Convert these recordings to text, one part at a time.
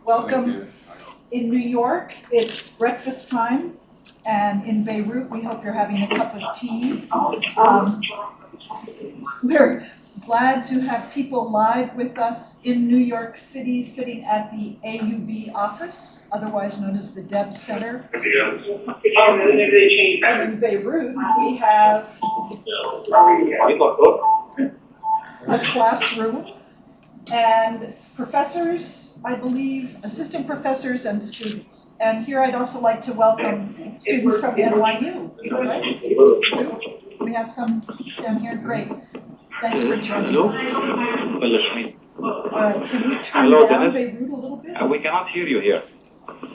Welcome. In New York, it's breakfast time, and in Beirut, we hope you're having a cup of tea. We're glad to have people live with us in New York City, sitting at the AUB office, otherwise known as the Deb Center. And in Beirut, we have a classroom and professors, I believe, assistant professors and students. And here I'd also like to welcome students from NYU, right? We have some down here, great. Thanks for joining us. Can we turn down Beirut a little bit? We cannot hear you here.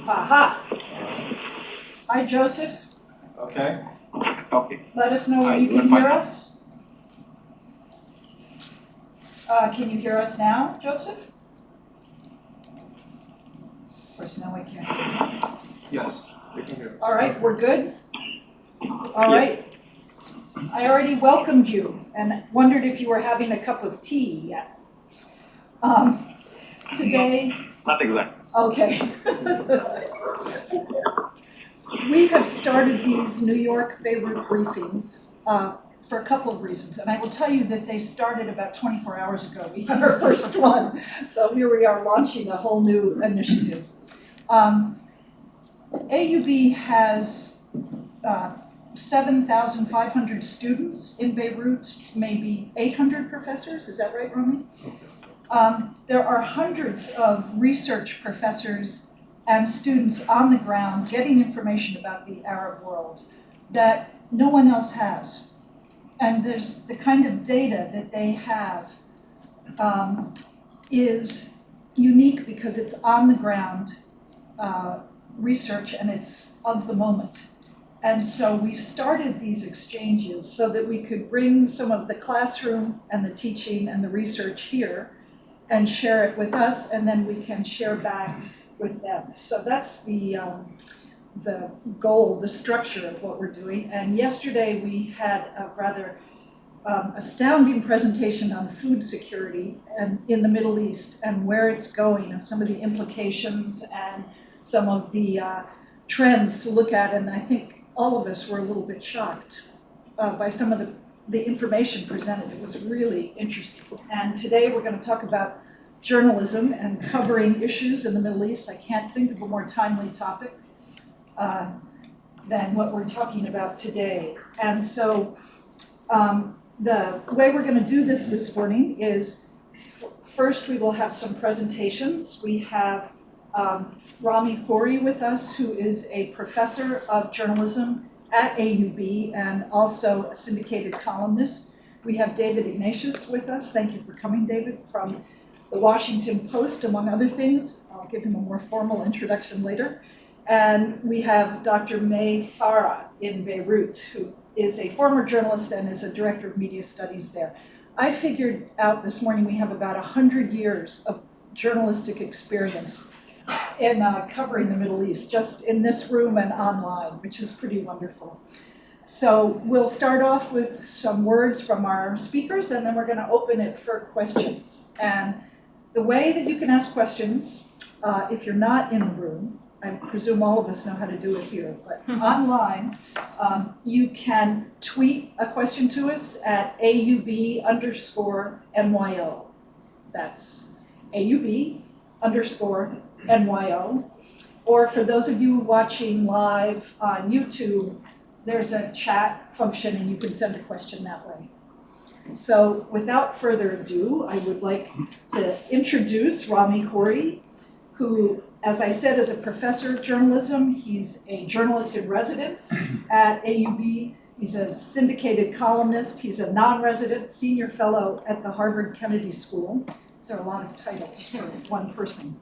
Aha. Hi, Joseph. Okay. Okay. Let us know when you can hear us. Can you hear us now, Joseph? Of course, now I can't. Yes, we can hear. All right, we're good? All right. I already welcomed you and wondered if you were having a cup of tea yet. Today. Not exactly. Okay. We have started these New York Beirut briefings for a couple of reasons, and I will tell you that they started about 24 hours ago. We had our first one, so here we are launching a whole new initiative. AUB has 7,500 students in Beirut, maybe 800 professors, is that right, Rami? There are hundreds of research professors and students on the ground getting information about the Arab world that no one else has. And there's the kind of data that they have is unique because it's on the ground research and it's of the moment. And so we started these exchanges so that we could bring some of the classroom and the teaching and the research here and share it with us, and then we can share back with them. So that's the goal, the structure of what we're doing. And yesterday we had a rather astounding presentation on food security and in the Middle East and where it's going and some of the implications and some of the trends to look at. And I think all of us were a little bit shocked by some of the information presented. It was really interesting. And today we're going to talk about journalism and covering issues in the Middle East. I can't think of a more timely topic than what we're talking about today. And so the way we're going to do this morning is first we will have some presentations. We have Rami Khouri with us, who is a professor of journalism at AUB and also a syndicated columnist. We have David Ignatius with us. Thank you for coming, David, from the Washington Post, among other things. I'll give him a more formal introduction later. And we have Dr. Farah in Beirut, who is a former journalist and is a director of media studies there. I figured out this morning we have about 100 years of journalistic experience in covering the Middle East, just in this room and online, which is pretty wonderful. So we'll start off with some words from our speakers, and then we're going to open it for questions. And the way that you can ask questions, if you're not in the room, I presume all of us know how to do it here, but online, you can tweet a question to us at AUB_NYO. That's AUB_NYO. Or for those of you watching live on YouTube, there's a chat function and you can send a question that way. So without further ado, I would like to introduce Rami Khouri, who, as I said, is a professor of journalism. He's a journalist in residence at AUB. He's a syndicated columnist. He's a non-resident senior fellow at the Harvard Kennedy School. There are a lot of titles for one person.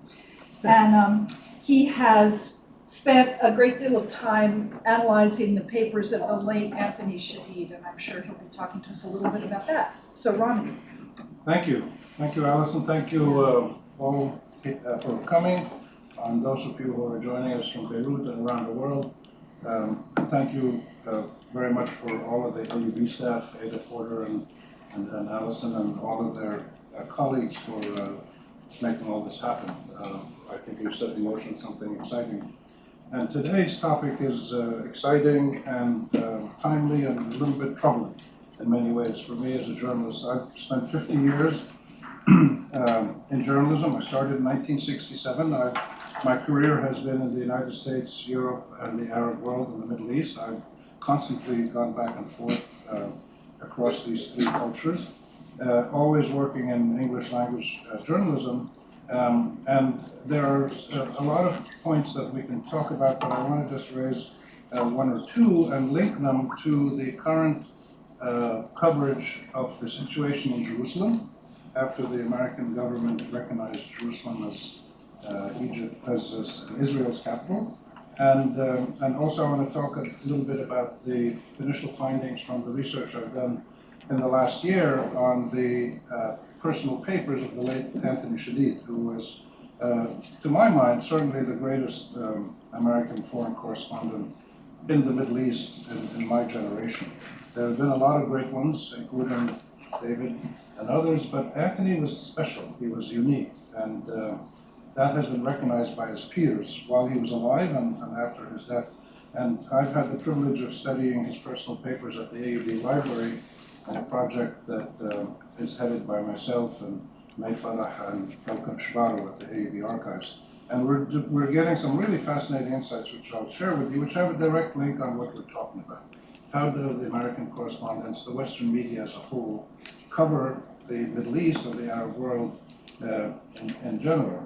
And he has spent a great deal of time analyzing the papers of the late Anthony Shadid, and I'm sure he'll be talking to us a little bit about that. So, Rami. Thank you. Thank you, Alison. Thank you all for coming. And those of you who are joining us from Beirut and around the world, thank you very much for all of the AUB staff, Ada Porter and Alison and all of their colleagues for making all this happen. I think you set in motion something exciting. And today's topic is exciting and timely and a little bit troubling in many ways. For me as a journalist, I've spent 50 years in journalism. I started in 1967. My career has been in the United States, Europe, and the Arab world, and the Middle East. I've constantly gone back and forth across these three cultures, always working in English language journalism. And there are a lot of points that we can talk about, but I want to just raise one or two and link them to the current coverage of the situation in Jerusalem after the American government recognized Jerusalem as Israel's capital. And also I want to talk a little bit about the initial findings from the research I've done in the last year on the personal papers of the late Anthony Shadid, who was, to my mind, certainly the greatest American foreign correspondent in the Middle East in my generation. There have been a lot of great ones, including David and others, but Anthony was special. He was unique, and that has been recognized by his peers while he was alive and after his death. And I've had the privilege of studying his personal papers at the AUB Library in a project that is headed by myself and Farah and at the AUB Archives. And we're getting some really fascinating insights, which I'll share with you, which have a direct link on what we're talking about. How do the American correspondents, the Western media as a whole, cover the Middle East or the Arab world in general?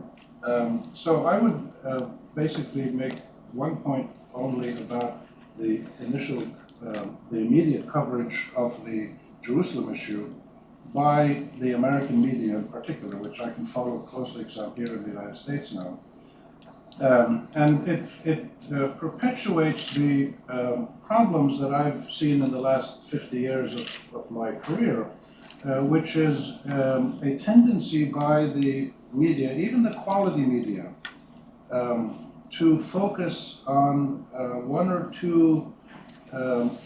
So I would basically make one point only about the initial, the immediate coverage of the Jerusalem issue by the American media in particular, which I can follow closely because I'm here in the United States now. And it perpetuates the problems that I've seen in the last 50 years of my career, which is a tendency by the media, even the quality media, to focus on one or two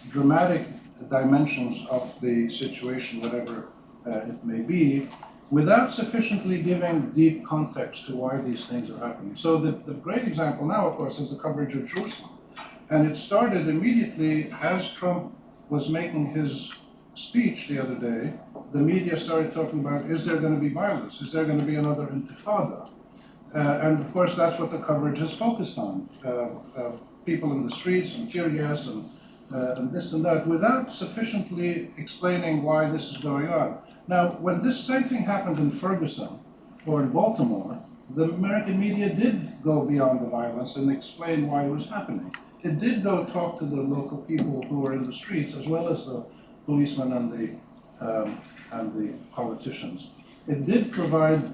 dramatic dimensions of the situation, whatever it may be, without sufficiently giving deep context to why these things are happening. So the great example now, of course, is the coverage of Jerusalem. And it started immediately as Trump was making his speech the other day. The media started talking about, is there going to be violence? Is there going to be another intifada? And of course, that's what the coverage is focused on. People in the streets and tear gas and this and that, without sufficiently explaining why this is going on. Now, when this same thing happened in Ferguson or in Baltimore, the American media did go beyond the violence and explain why it was happening. It did go talk to the local people who were in the streets, as well as the policemen and the politicians. It did provide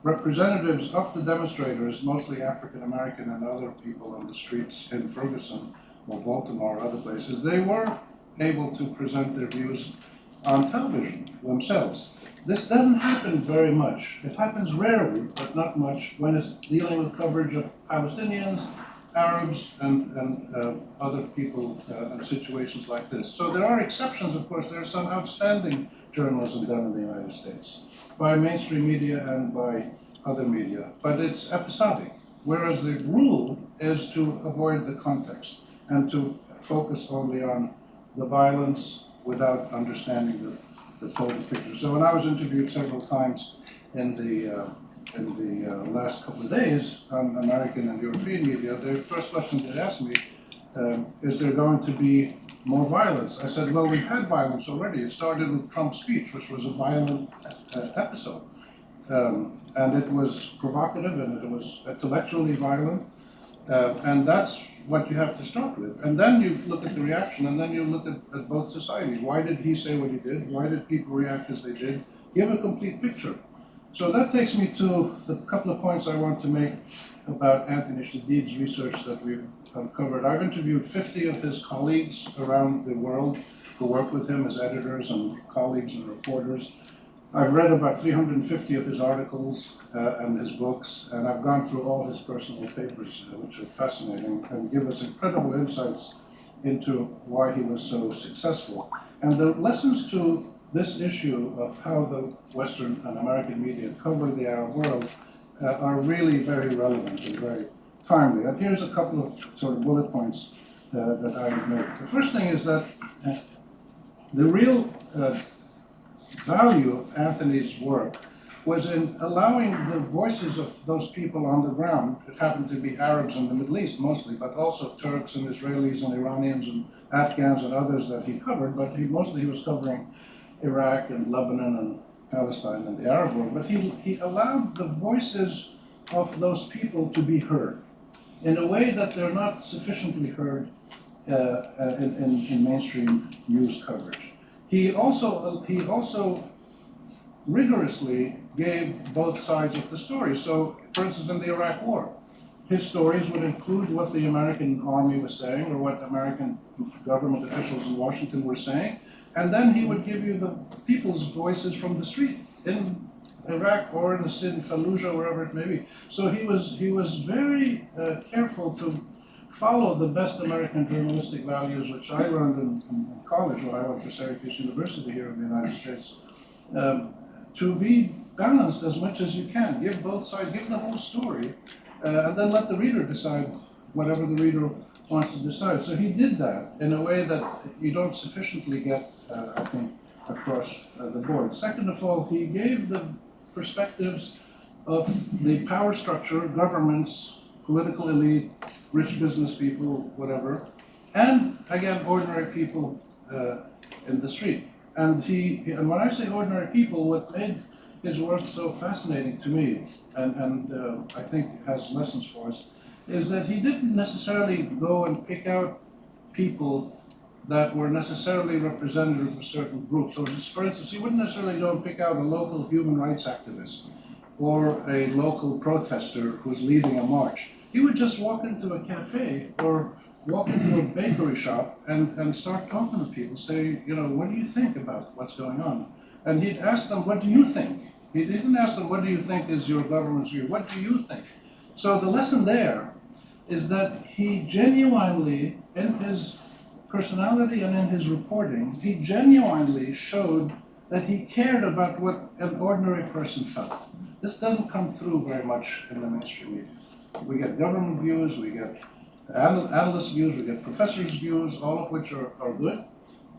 representatives of the demonstrators, mostly African American and other people on the streets in Ferguson or Baltimore or other places. They were able to present their views on television themselves. This doesn't happen very much. It happens rarely, but not much, when it's dealing with coverage of Palestinians, Arabs, and other people in situations like this. So there are exceptions, of course. There's some outstanding journalism done in the United States by mainstream media and by other media, but it's episodic, whereas the rule is to avoid the context and to focus only on the violence without understanding the total picture. So when I was interviewed several times in the last couple of days on American and European media, the first question they asked me, is there going to be more violence? I said, well, we've had violence already. It started with Trump's speech, which was a violent episode. And it was provocative and it was intellectually violent. And that's what you have to start with. And then you look at the reaction, and then you look at both societies. Why did he say what he did? Why did people react as they did? Give a complete picture. So that takes me to the couple of points I want to make about Anthony Shadid's research that we've uncovered. I've interviewed 50 of his colleagues around the world who work with him as editors and colleagues and reporters. I've read about 350 of his articles and his books, and I've gone through all his personal papers, which are fascinating and give us incredible insights into why he was so successful. And the lessons to this issue of how the Western and American media cover the Arab world are really very relevant and very timely. And here's a couple of sort of bullet points that I would make. The first thing is that the real value of Anthony's work was in allowing the voices of those people on the ground, it happened to be Arabs in the Middle East mostly, but also Turks and Israelis and Iranians and Afghans and others that he covered, but mostly he was covering Iraq and Lebanon and Palestine and the Arab world. But he allowed the voices of those people to be heard in a way that they're not sufficiently heard in mainstream news coverage. He also rigorously gave both sides of the story. So, for instance, in the Iraq War, his stories would include what the American army was saying or what American government officials in Washington were saying, and then he would give you the people's voices from the street in Iraq or in Fallujah, wherever it may be. So he was very careful to follow the best American journalistic values, which I learned in college when I went to Syracuse University here in the United States, to be balanced as much as you can. Give both sides, give the whole story, and then let the reader decide whatever the reader wants to decide. So he did that in a way that you don't sufficiently get, I think, across the board. Second of all, he gave the perspectives of the power structure, governments, political elite, rich business people, whatever, and again, ordinary people in the street. And when I say ordinary people, what made his work so fascinating to me, and I think has lessons for us, is that he didn't necessarily go and pick out people that were necessarily representative of certain groups. Or just, for instance, he wouldn't necessarily go and pick out a local human rights activist or a local protester who's leading a march. He would just walk into a cafe or walk into a bakery shop and start talking to people, say, what do you think about what's going on? And he'd ask them, what do you think? He didn't ask them, what do you think is your government's view? What do you think? So the lesson there is that he genuinely, in his personality and in his reporting, he genuinely showed that he cared about what an ordinary person felt. This doesn't come through very much in the mainstream media. We get government views, we get analyst views, we get professors' views, all of which are good,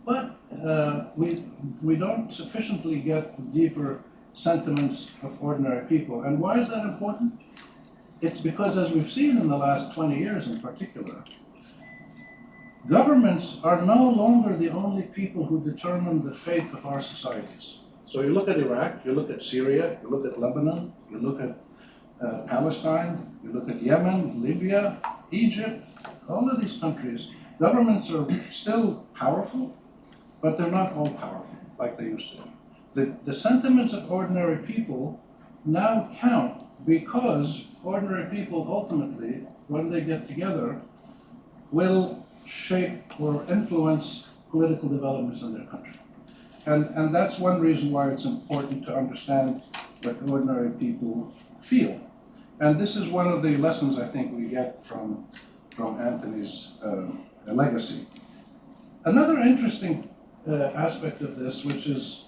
but we don't sufficiently get the deeper sentiments of ordinary people. And why is that important? It's because, as we've seen in the last 20 years in particular, governments are no longer the only people who determine the fate of our societies. So you look at Iraq, you look at Syria, you look at Lebanon, you look at Palestine, you look at Yemen, Libya, Egypt, all of these countries, governments are still powerful, but they're not all powerful like they used to. The sentiments of ordinary people now count because ordinary people ultimately, when they get together, will shape or influence political developments in their country. And that's one reason why it's important to understand what ordinary people feel. And this is one of the lessons I think we get from Anthony's legacy. Another interesting aspect of this, which is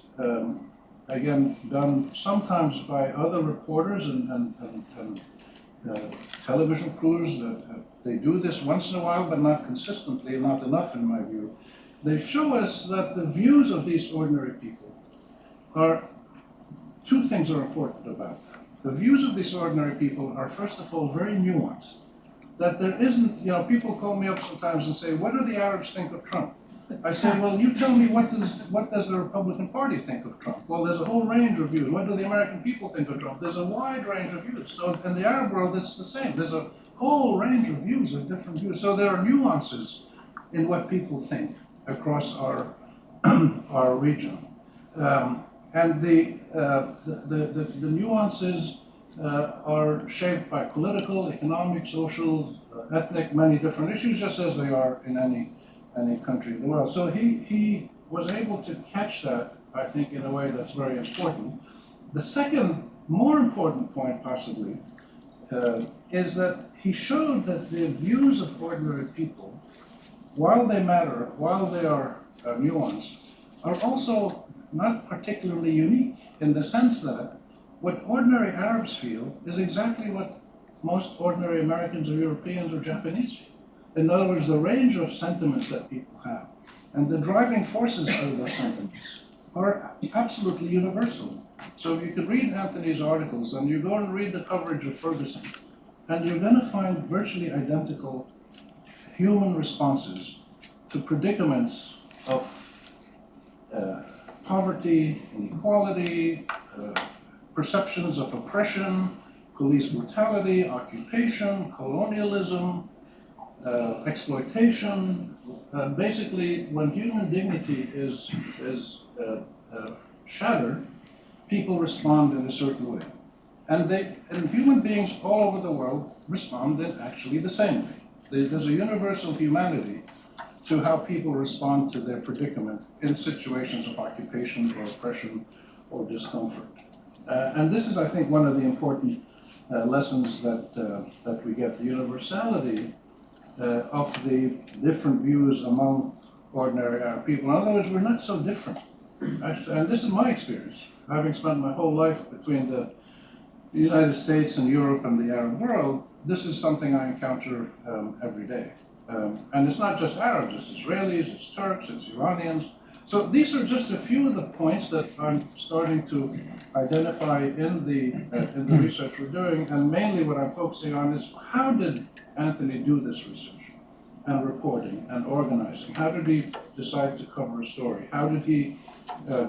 again done sometimes by other reporters and television crews, that they do this once in a while, but not consistently, not enough in my view. They show us that the views of these ordinary people are, two things are important about them. The views of these ordinary people are, first of all, very nuanced. That there isn't, people call me up sometimes and say, what do the Arabs think of Trump? I say, well, you tell me, what does the Republican Party think of Trump? Well, there's a whole range of views. What do the American people think of Trump? There's a wide range of views. So in the Arab world, it's the same. There's a whole range of views, of different views. So there are nuances in what people think across our our region. And the nuances are shaped by political, economic, social, ethnic, many different issues, just as they are in any country in the world. So he was able to catch that, I think, in a way that's very important. The second, more important point, possibly, is that he showed that the views of ordinary people, while they matter, while they are nuanced, are also not particularly unique, in the sense that what ordinary Arabs feel is exactly what most ordinary Americans or Europeans or Japanese feel. In other words, the range of sentiments that people have and the driving forces for those sentiments are absolutely universal. So if you could read Anthony's articles and you go and read the coverage of Ferguson, and you're going to find virtually identical human responses to predicaments of poverty, inequality, perceptions of oppression, police brutality, occupation, colonialism, exploitation. Basically, when human dignity is shattered, people respond in a certain way. And human beings all over the world respond in actually the same way. There's a universal humanity to how people respond to their predicament in situations of occupation or oppression or discomfort. And this is, I think, one of the important lessons that we get, the universality of the different views among ordinary Arab people. In other words, we're not so different. Actually, and this is my experience, having spent my whole life between the United States and Europe and the Arab world. This is something I encounter every day. And it's not just Arabs, it's Israelis, it's Turks, it's Iranians. So these are just a few of the points that I'm starting to identify in the research we're doing, and mainly what I'm focusing on is how did Anthony do this research and reporting and organizing? How did he decide to cover a story? How did he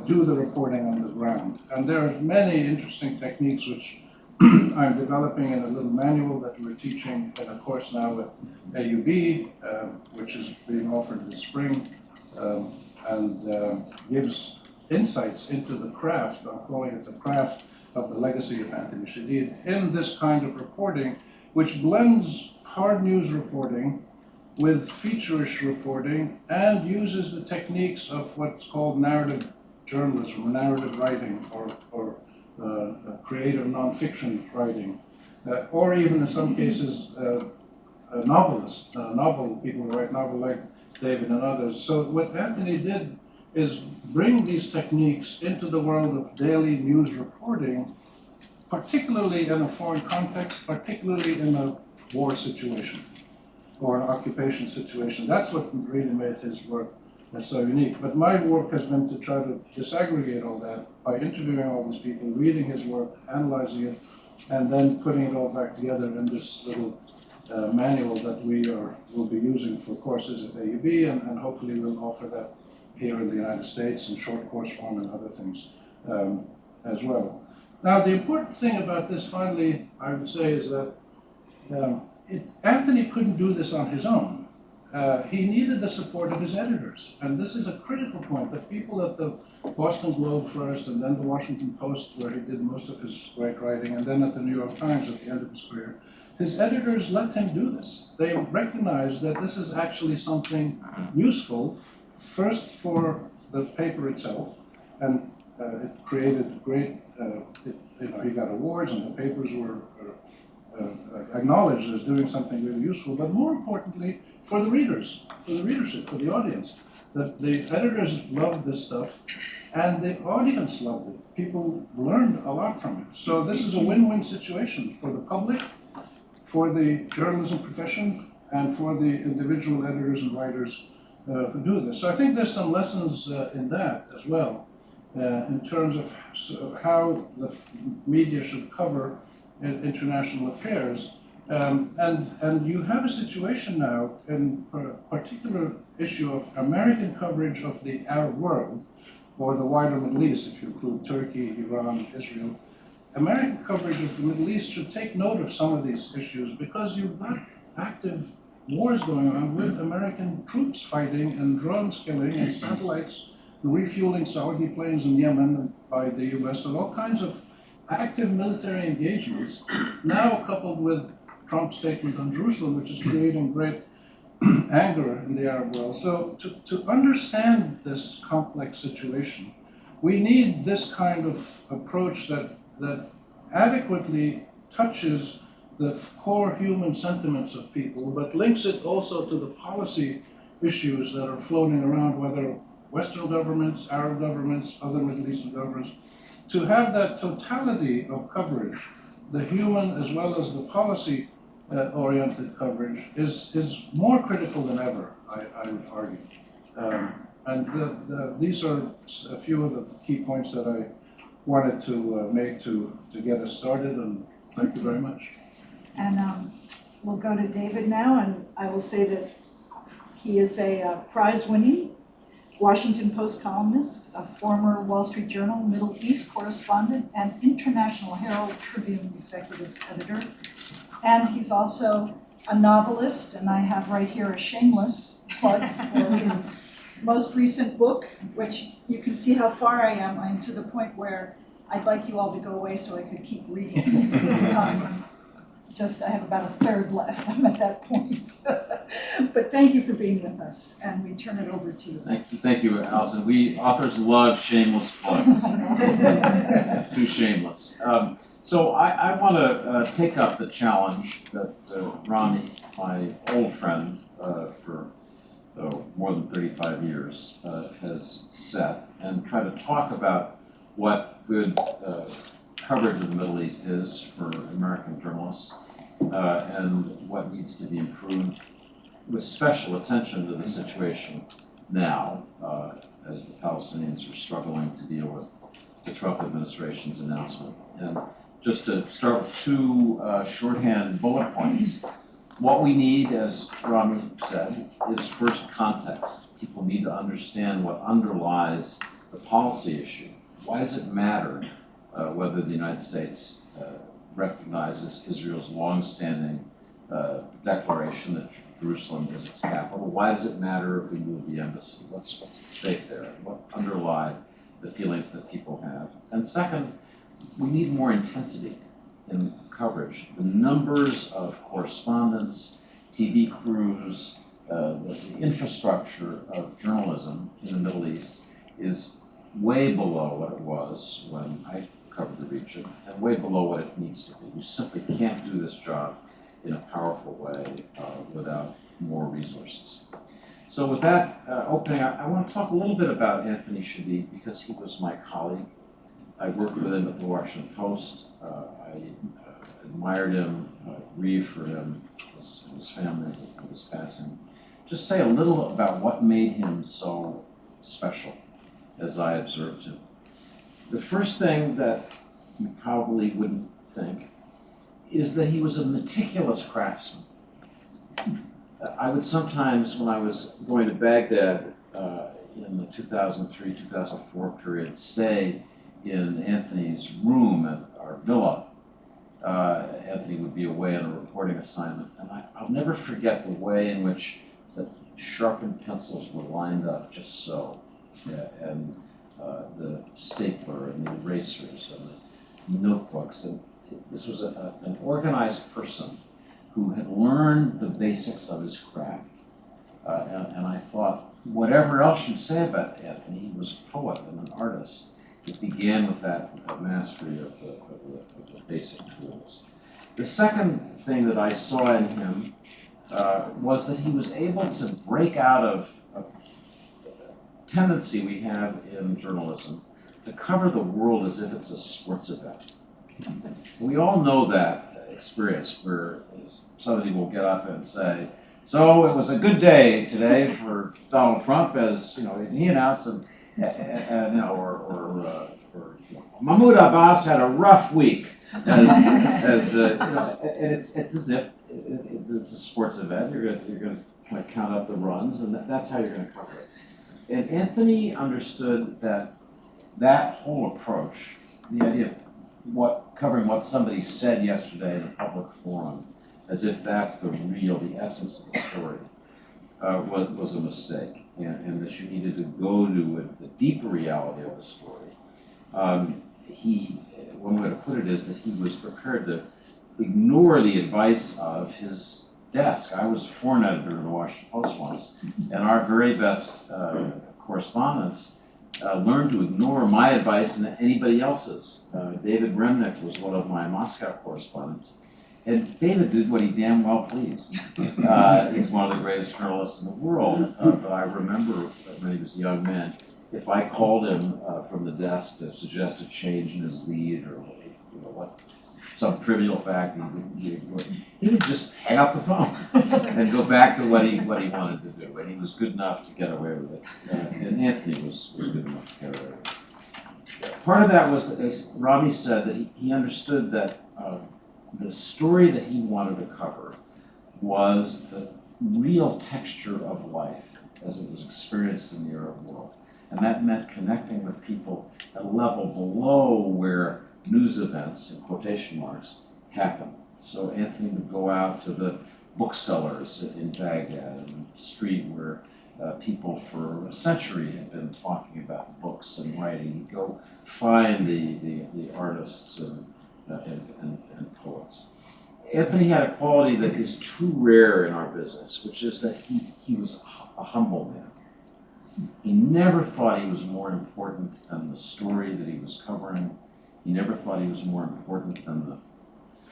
do the reporting on the ground? And there are many interesting techniques which I'm developing in a little manual that we're teaching in a course now at AUB, which is being offered this spring, and gives insights into the craft, I'm calling it the craft of the legacy of Anthony Shadid, in this kind of reporting, which blends hard news reporting with feature-ish reporting and uses the techniques of what's called narrative journalism, or narrative writing, or creative nonfiction writing, or even in some cases a novelist, people who write novel like David and others. So what Anthony did is bring these techniques into the world of daily news reporting, particularly in a foreign context, particularly in a war situation or an occupation situation. That's what really made his work so unique. But my work has been to try to disaggregate all that by interviewing all these people, reading his work, analyzing it, and then putting it all back together in this little manual that will be using for courses at AUB, and hopefully we'll offer that here in the United States in short course form and other things as well. Now, the important thing about this, finally, I would say, is that Anthony couldn't do this on his own. He needed the support of his editors. And this is a critical point, that people at the Boston Globe first, and then the Washington Post, where he did most of his great writing, and then at the New York Times at the end of his career, his editors let him do this. They recognized that this is actually something useful, first for the paper itself, and it created great, he got awards, and the papers were acknowledged as doing something really useful, but more importantly, for the readers, for the readership, for the audience, that the editors loved this stuff, and the audience loved it. People learned a lot from it. So this is a win-win situation for the public, for the journalism profession, and for the individual editors and writers who do this. So I think there's some lessons in that as well, in terms of how the media should cover international affairs. And you have a situation now, in a particular issue of American coverage of the Arab world, or the wider Middle East, if you include Turkey, Iran, Israel. American coverage of the Middle East should take note of some of these issues, because you've got active wars going on with American troops fighting and drones killing and satellites refueling Saudi planes in Yemen by the US, and all kinds of active military engagements, now coupled with Trump's statement on Jerusalem, which is creating great anger in the Arab world. So to understand this complex situation, we need this kind of approach that adequately touches the core human sentiments of people, but links it also to the policy issues that are floating around, whether Western governments, Arab governments, other Middle Eastern governments, to have that totality of coverage, the human as well as the policy oriented coverage is more critical than ever, I would argue. These are a few of the key points that I wanted to make to get us started, and thank you very much. And we'll go to David now, and I will say that he is a prize-winning Washington Post columnist, a former Wall Street Journal Middle East correspondent, and International Herald Tribune executive editor. And he's also a novelist, and I have right here a shameless plug for his most recent book, which you can see how far I am. I'm to the point where I'd like you all to go away so I could keep reading. I have about a third left. I'm at that point. But thank you for being with us, and we turn it over to you. Thank you, Allison. We authors love shameless plugs. Too shameless. So I want to take up the challenge that Rami, my old friend for more than 35 years, has set, and try to talk about what good coverage of the Middle East is for American journalists, and what needs to be improved, with special attention to the situation now, as the Palestinians are struggling to deal with the Trump administration's announcement. And just to start with two shorthand bullet points, what we need, as Rami said, is first context. People need to understand what underlies the policy issue. Why does it matter whether the United States recognizes Israel's longstanding declaration that Jerusalem is its capital? Why does it matter if we move the embassy? What's at stake there? What underlie the feelings that people have? And second, we need more intensity in coverage. The numbers of correspondents, TV crews, the infrastructure of journalism in the Middle East is way below what it was when I covered the region, and way below what it needs to be. You simply can't do this job in a powerful way without more resources. So with that opening, I want to talk a little bit about Anthony Shadid, because he was my colleague. I worked with him at the Washington Post. I admired him, grieved for him, his family, his passing. Just say a little about what made him so special as I observed him. The first thing that you probably wouldn't think is that he was a meticulous craftsman. I would sometimes, when I was going to Baghdad in the 2003-2004 period, stay in Anthony's room at our villa. Anthony would be away on a reporting assignment, and I'll never forget the way in which the sharpened pencils were lined up just so, and the stapler and the erasers and the notebooks. And this was an organized person who had learned the basics of his craft. And I thought, whatever else you'd say about Anthony, he was a poet and an artist. It began with that mastery of the basic tools. The second thing that I saw in him was that he was able to break out of a tendency we have in journalism to cover the world as if it's a sports event. We all know that experience where somebody will get up and say, so it was a good day today for Donald Trump, as he announced, and Mahmoud Abbas had a rough week, and it's as if it's a sports event. You're going to kind of count up the runs, and that's how you're going to cover it. And Anthony understood that whole approach, the idea of covering what somebody said yesterday in a public forum, as if that's the essence of the story, was a mistake, and that you needed to go to the deeper reality of the story. One way to put it is that he was prepared to ignore the advice of his desk. I was a foreign editor of the Washington Post once, and our very best correspondents learned to ignore my advice and anybody else's. David Remnick was one of my Moscow correspondents, and David did what he damn well pleased. He's one of the greatest journalists in the world, but I remember when he was a young man, if I called him from the desk to suggest a change in his lead or some trivial fact, he would just hang up the phone and go back to what he wanted to do. And he was good enough to get away with it. And Anthony was good enough to get away with it. Part of that was, as Rami said, that he understood that the story that he wanted to cover was the real texture of life as it was experienced in the Arab world. And that meant connecting with people at a level below where news events, in quotation marks, happen. So Anthony would go out to the booksellers in Baghdad, and the street where people for a century had been talking about books and writing. He'd go find the artists and poets. Anthony had a quality that is too rare in our business, which is that he was a humble man. He never thought he was more important than the story that he was covering. He never thought he was more important than the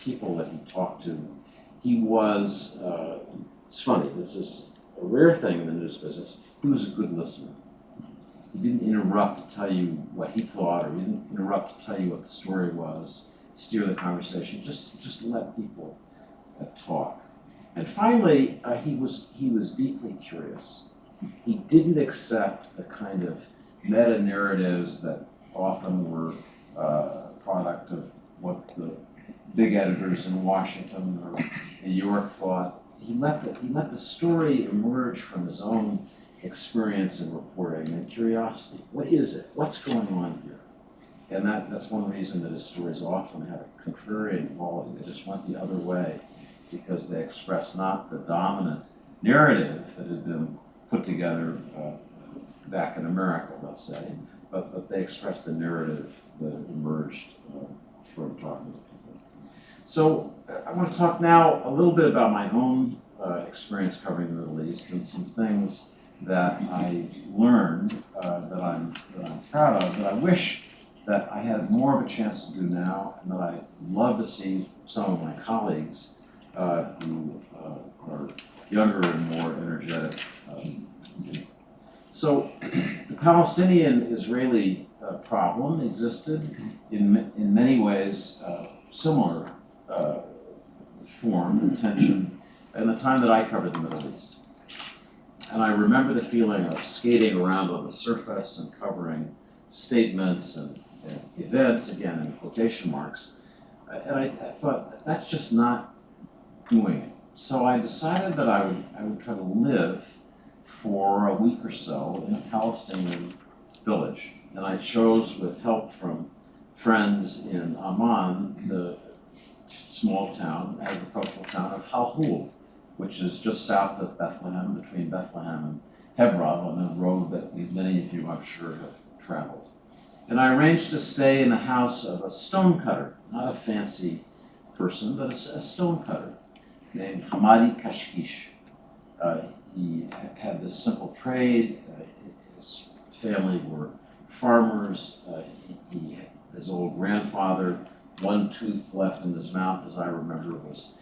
people that he talked to. He was, it's funny, this is a rare thing in the news business, he was a good listener. He didn't interrupt to tell you what he thought, or he didn't interrupt to tell you what the story was, steer the conversation, just let people talk. And finally, he was deeply curious. He didn't accept the kind of meta-narratives that often were a product of what the big editors in Washington or New York thought. He let the story emerge from his own experience in reporting and curiosity. What is it? What's going on here? And that's one reason that his stories often have a contrarian quality. They just went the other way because they express not the dominant narrative that had been put together back in America, let's say, but they express the narrative that emerged from talking to people. So I want to talk now a little bit about my own experience covering the Middle East and some things that I learned that I'm proud of, that I wish that I had more of a chance to do now, and that I'd love to see some of my colleagues who are younger and more energetic. So the Palestinian-Israeli problem existed in many ways similar form and tension in the time that I covered the Middle East. And I remember the feeling of skating around on the surface and covering statements and events, again in quotation marks, and I thought that's just not doing it. So I decided that I would try to live for a week or so in a Palestinian village, and I chose, with help from friends in Amman, the small town, agricultural town of Halhul, which is just south of Bethlehem, between Bethlehem and Hebron, on the road that many of you, I'm sure, have traveled. And I arranged to stay in the house of a stonecutter, not a fancy person, but a stonecutter named Hamadi Kashkish. He had this simple trade. His family were farmers. His old grandfather, one tooth left in his mouth, as I remember, was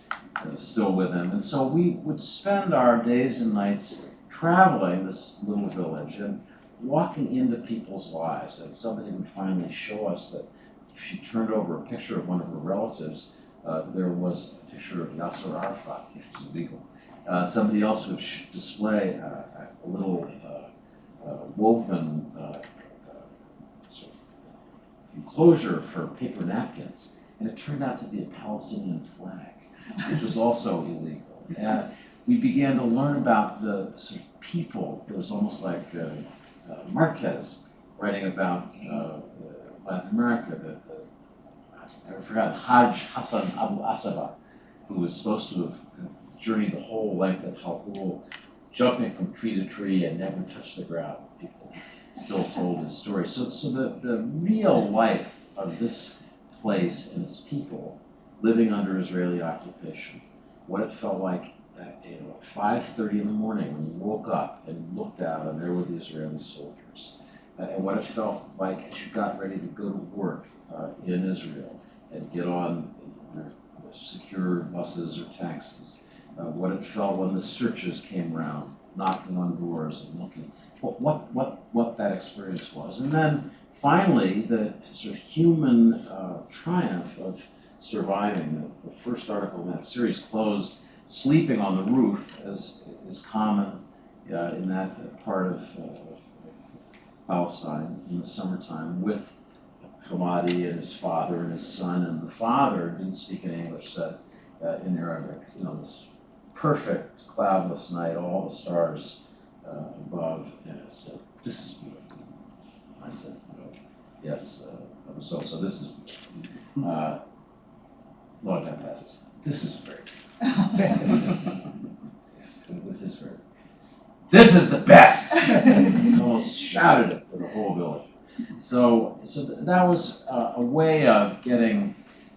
still with him. And so we would spend our days and nights traveling this little village and walking into people's lives. And somebody would finally show us that if she turned over a picture of one of her relatives, there was a picture of Yasser Arafat, which was illegal. Somebody else would display a little woven sort of enclosure for paper napkins, and it turned out to be a Palestinian flag, which was also illegal. We began to learn about the sort of people. It was almost like Marquez writing about Latin America. I forgot Hajj Hassan Abu Asaba, who was supposed to have journeyed the whole length of Halhul, jumping from tree to tree and never touched the ground. People still told his story. So the real life of this place and its people living under Israeli occupation, what it felt like at 5:30 in the morning when you woke up and looked out and there were the Israeli soldiers, and what it felt like as you got ready to go to work in Israel and get on secure buses or taxis, what it felt when the searches came round knocking on doors and looking what that experience was. And then finally, the sort of human triumph of surviving. The first article in that series closed sleeping on the roof, as is common in that part of Palestine in the summertime, with Hamadi and his father and his son, and the father didn't speak in English, said in Arabic, this perfect cloudless night, all the stars above, and I said, "This is beautiful." I said, "Yes, so this is long time passes. This is very This is the best." Almost shouted it to the whole village. So that was a way of getting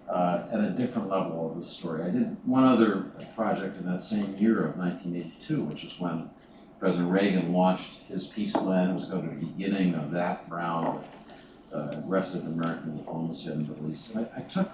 at a different level of the story. I did one other project in that same year of 1982, which is when President Reagan launched his peace plan. It was going to be the beginning of that round of aggressive American diplomacy in the Middle East. And I took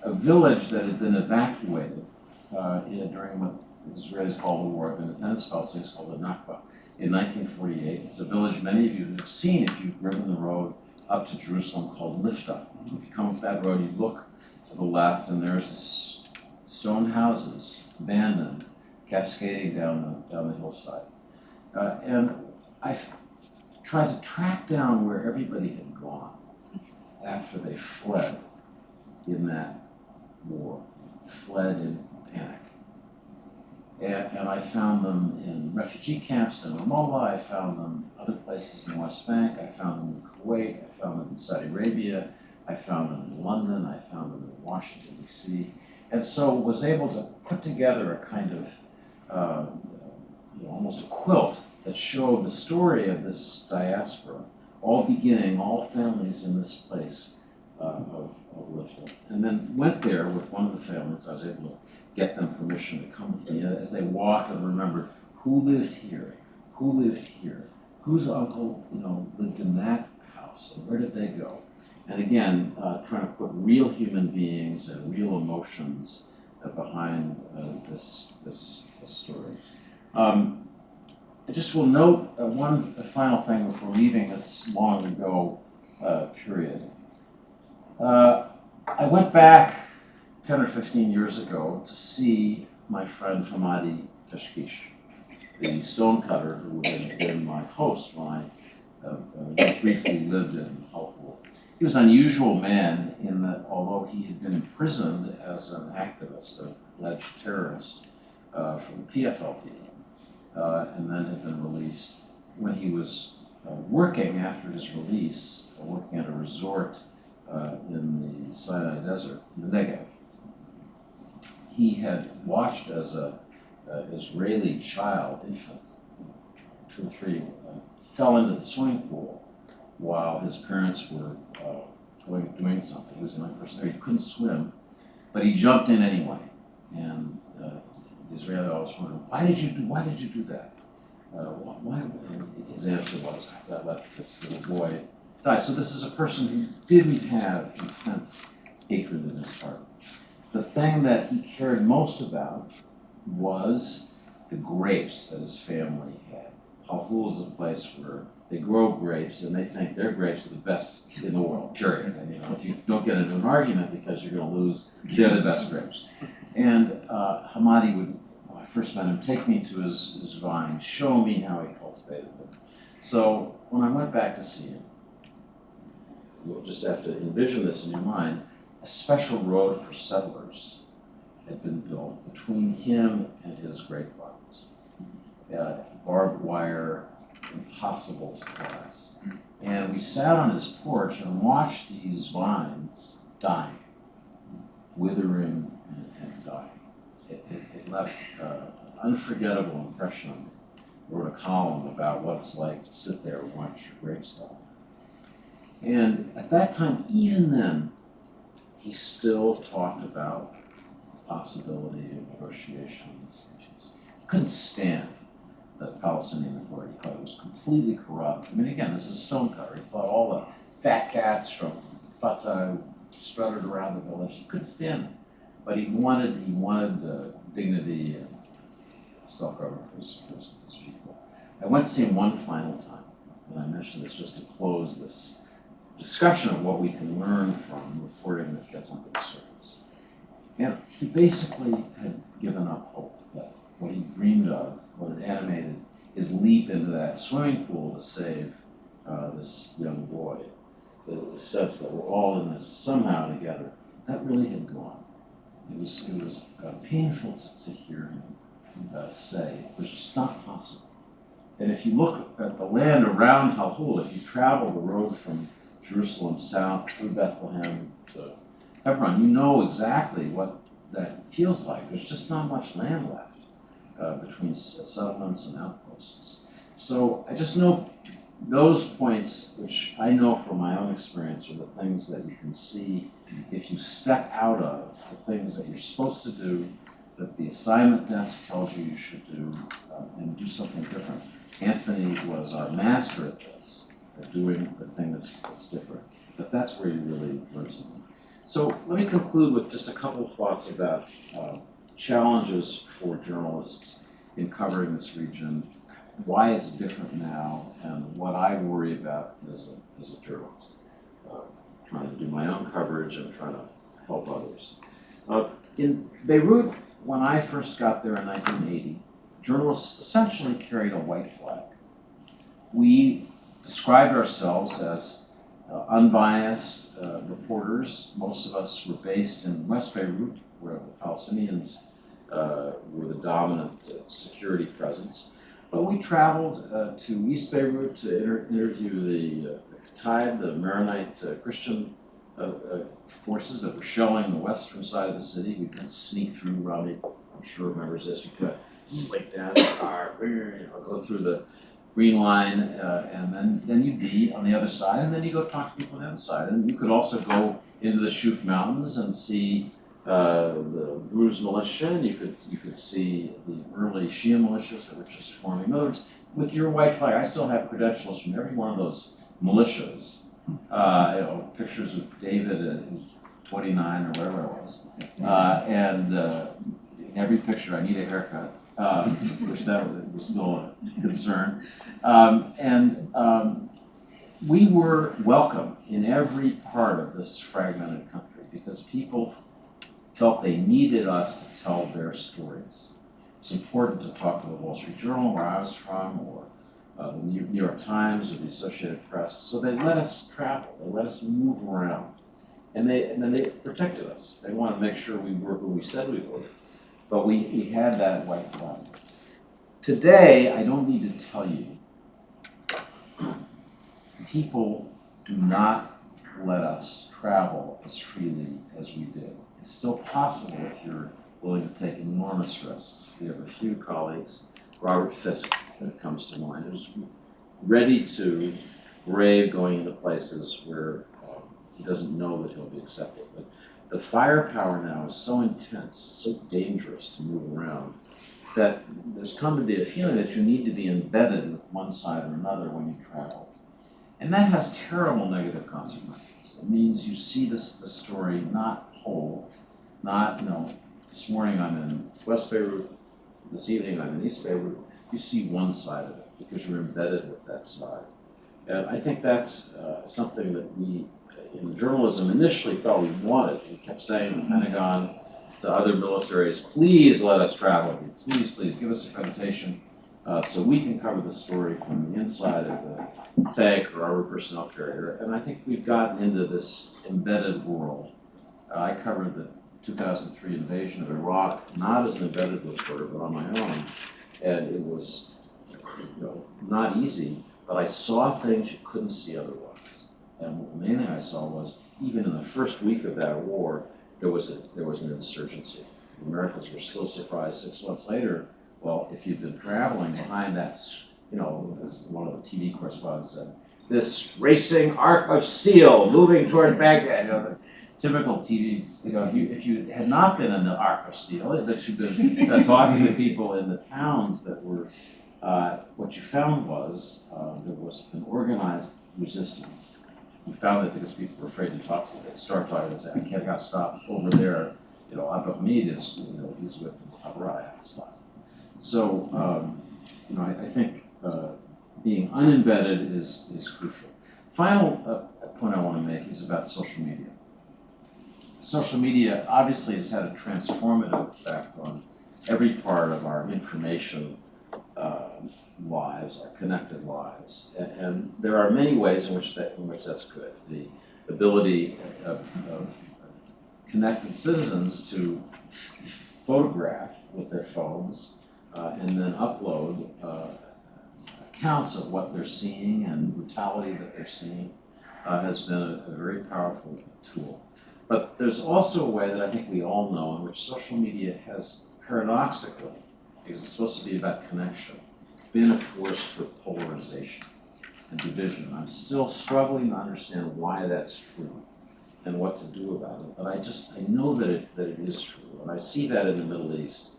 a village that had been evacuated during what the Israelis called the War of Independence, Palestinians called the Nakba, in 1948. It's a village many of you have seen if you've driven the road up to Jerusalem called Lifta. If you come up that road, you look to the left, and there's this stone houses, abandoned, cascading down the hillside. And I tried to track down where everybody had gone after they fled in that war, fled in panic. And I found them in refugee camps in Ramallah, I found them other places in the West Bank, I found them in Kuwait, I found them in Saudi Arabia, I found them in London, I found them in Washington, D.C., and so was able to put together a kind of almost a quilt that showed the story of this diaspora, all families in this place of Lifta. And then went there with one of the families. I was able to get them permission to come with me as they walked and remembered who lived here, whose uncle lived in that house, and where did they go? And again, trying to put real human beings and real emotions behind this story. I just will note one final thing before leaving this long ago period. I went back 10 or 15 years ago to see my friend Hamadi Tashkish, the stonecutter who had been my host when I briefly lived in Al-Hol. He was an unusual man in that although he had been imprisoned as an activist, an alleged terrorist from the PFLP, and then had been released, when he was working after his release, working at a resort in the Sinai Desert, in the Negev. He had watched as an Israeli child, infant, 2 or 3, fell into the swimming pool while his parents were doing something. He was the only person there. He couldn't swim, but he jumped in anyway. And the Israeli always wondered, why did you do that? Why? And his answer was, I let this little boy die. So this is a person who didn't have intense hatred in his heart. The thing that he cared most about was the grapes that his family had. Al-Hol is a place where they grow grapes, and they think their grapes are the best in the world, period. And if you don't get into an argument because you're going to lose, they're the best grapes. And Hamadi would, when I first met him, take me to his vines, show me how he cultivated them. So when I went back to see him, you'll just have to envision this in your mind, a special road for settlers had been built between him and his grapevines. Barbed wire, impossible to cross. And we sat on his porch and watched these vines dying, withering and dying. It left an unforgettable impression on me. I wrote a column about what it's like to sit there and watch your grapes die. And at that time, even then, he still talked about the possibility of negotiations. He couldn't stand the Palestinian Authority. He thought it was completely corrupt. I mean, again, this is a stonecutter. He thought all the fat cats from Fatah strutted around the village. He couldn't stand it. But he wanted dignity and self-government for his people. I went to see him one final time, and I mentioned this just to close this discussion of what we can learn from reporting that gets under the surface. And he basically had given up hope that what he dreamed of, what had animated his leap into that swimming pool to save this young boy, the sense that we're all in this somehow together, that really had gone. It was painful to hear him say it was just not possible. And if you look at the land around Halhul, if you travel the road from Jerusalem south through Bethlehem to Hebron, you know exactly what that feels like. There's just not much land left between settlements and outposts. So I just know those points, which I know from my own experience, are the things that you can see if you step out of the things that you're supposed to do, that the assignment desk tells you should do, and do something different. Anthony was our master at this, at doing the thing that's different. But that's where you really learn something. So let me conclude with just a couple of thoughts about challenges for journalists in covering this region, why it's different now, and what I worry about as a journalist, trying to do my own coverage and trying to help others. In Beirut, when I first got there in 1980, journalists essentially carried a white flag. We described ourselves as unbiased reporters. Most of us were based in West Beirut, where the Palestinians were the dominant security presence. But we traveled to East Beirut to interview the Kataib, the Maronite Christian forces that were shelling the western side of the city. We could sneak through. Rami, I'm sure remembers this. You could slink down the car, go through the Green Line, and then you'd be on the other side, and then you go talk to people on the other side. And you could also go into the Shuf Mountains and see the Druze militia, and you could see the early Shia militias that were just forming. In other words, with your white flag, I still have credentials from every one of those militias. Pictures of David who's 29 or whatever it was, and in every picture I need a haircut, which that was still a concern, we were welcome in every part of this fragmented country because people felt they needed us to tell their stories. It's important to talk to the Wall Street Journal, where I was from, or the New York Times or the Associated Press. So they let us travel, they let us move around, and then they protected us. They wanted to make sure we were who we said we were, but we had that white flag. Today, I don't need to tell you, people do not let us travel as freely as we did. It's still possible if you're willing to take enormous risks. We have a few colleagues, Robert Fisk, that comes to mind, who's ready to brave going into places where he doesn't know that he'll be accepted. But the firepower now is so intense, so dangerous to move around, that there's come to be a feeling that you need to be embedded with one side or another when you travel. And that has terrible negative consequences. It means you see the story not whole, not, this morning I'm in West Beirut, this evening I'm in East Beirut. You see one side of it because you're embedded with that side. And I think that's something that we in journalism initially thought we wanted. We kept saying to the Pentagon, to other militaries, please let us travel. Please give us accreditation so we can cover the story from the inside of the tank or our personnel carrier. And I think we've gotten into this embedded world. I covered the 2003 invasion of Iraq, not as an embedded reporter, but on my own. And it was not easy, but I saw things you couldn't see otherwise. And the main thing I saw was, even in the first week of that war, there was an insurgency. The Americans were still surprised 6 months later. Well, if you've been traveling behind that, as one of the TV correspondents said, this racing arc of steel moving toward Baghdad. The typical TV, if you had not been in the arc of steel, that you've been talking to people in the towns that were, what you found was there was an organized resistance. You found it because people were afraid to talk to you. They'd start talking and say, I can't got stopped over there. Above me is, he's with Farah, stop. So, I think being unembedded is crucial. Final point I want to make is about social media. Social media obviously has had a transformative effect on every part of our information lives, our connected lives, and there are many ways in which that's good. The ability of connected citizens to photograph with their phones and then upload accounts of what they're seeing and brutality that they're seeing has been a very powerful tool. But there's also a way that I think we all know in which social media has paradoxically, because it's supposed to be about connection, been a force for polarization and division. I'm still struggling to understand why that's true and what to do about it, but I know that it is true, and I see that in the Middle East.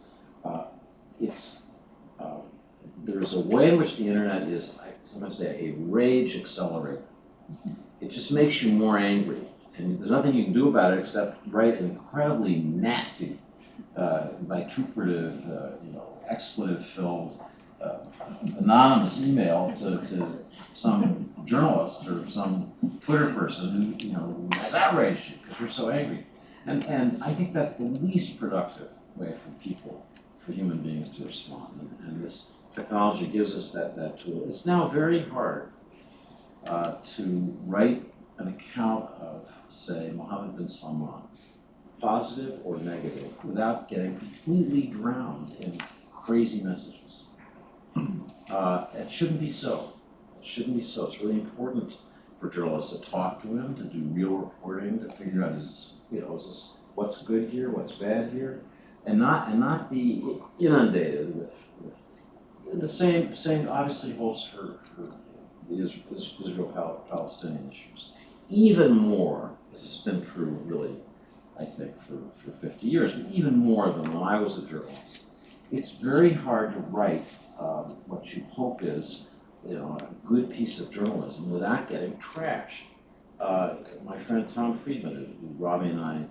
There's a way in which the internet is, I sometimes say, a rage accelerator. It just makes you more angry, and there's nothing you can do about it except write an incredibly nasty, vituperative, expletive-filled, anonymous email to some journalist or some Twitter person who has outraged you because you're so angry. And I think that's the least productive way for human beings to respond. And this technology gives us that tool. It's now very hard to write an account of, say, Mohammed bin Salman, positive or negative, without getting completely drowned in crazy messages. It shouldn't be so. It shouldn't be so. It's really important for journalists to talk to him, to do real reporting, to figure out is this what's good here, what's bad here, and not be inundated with the same obviously holds for the Israel-Palestinian issues. Even more, this has been true really, I think, for 50 years, but even more than when I was a journalist. It's very hard to write what you hope is a good piece of journalism without getting trashed. My friend Tom Friedman, who Rami and I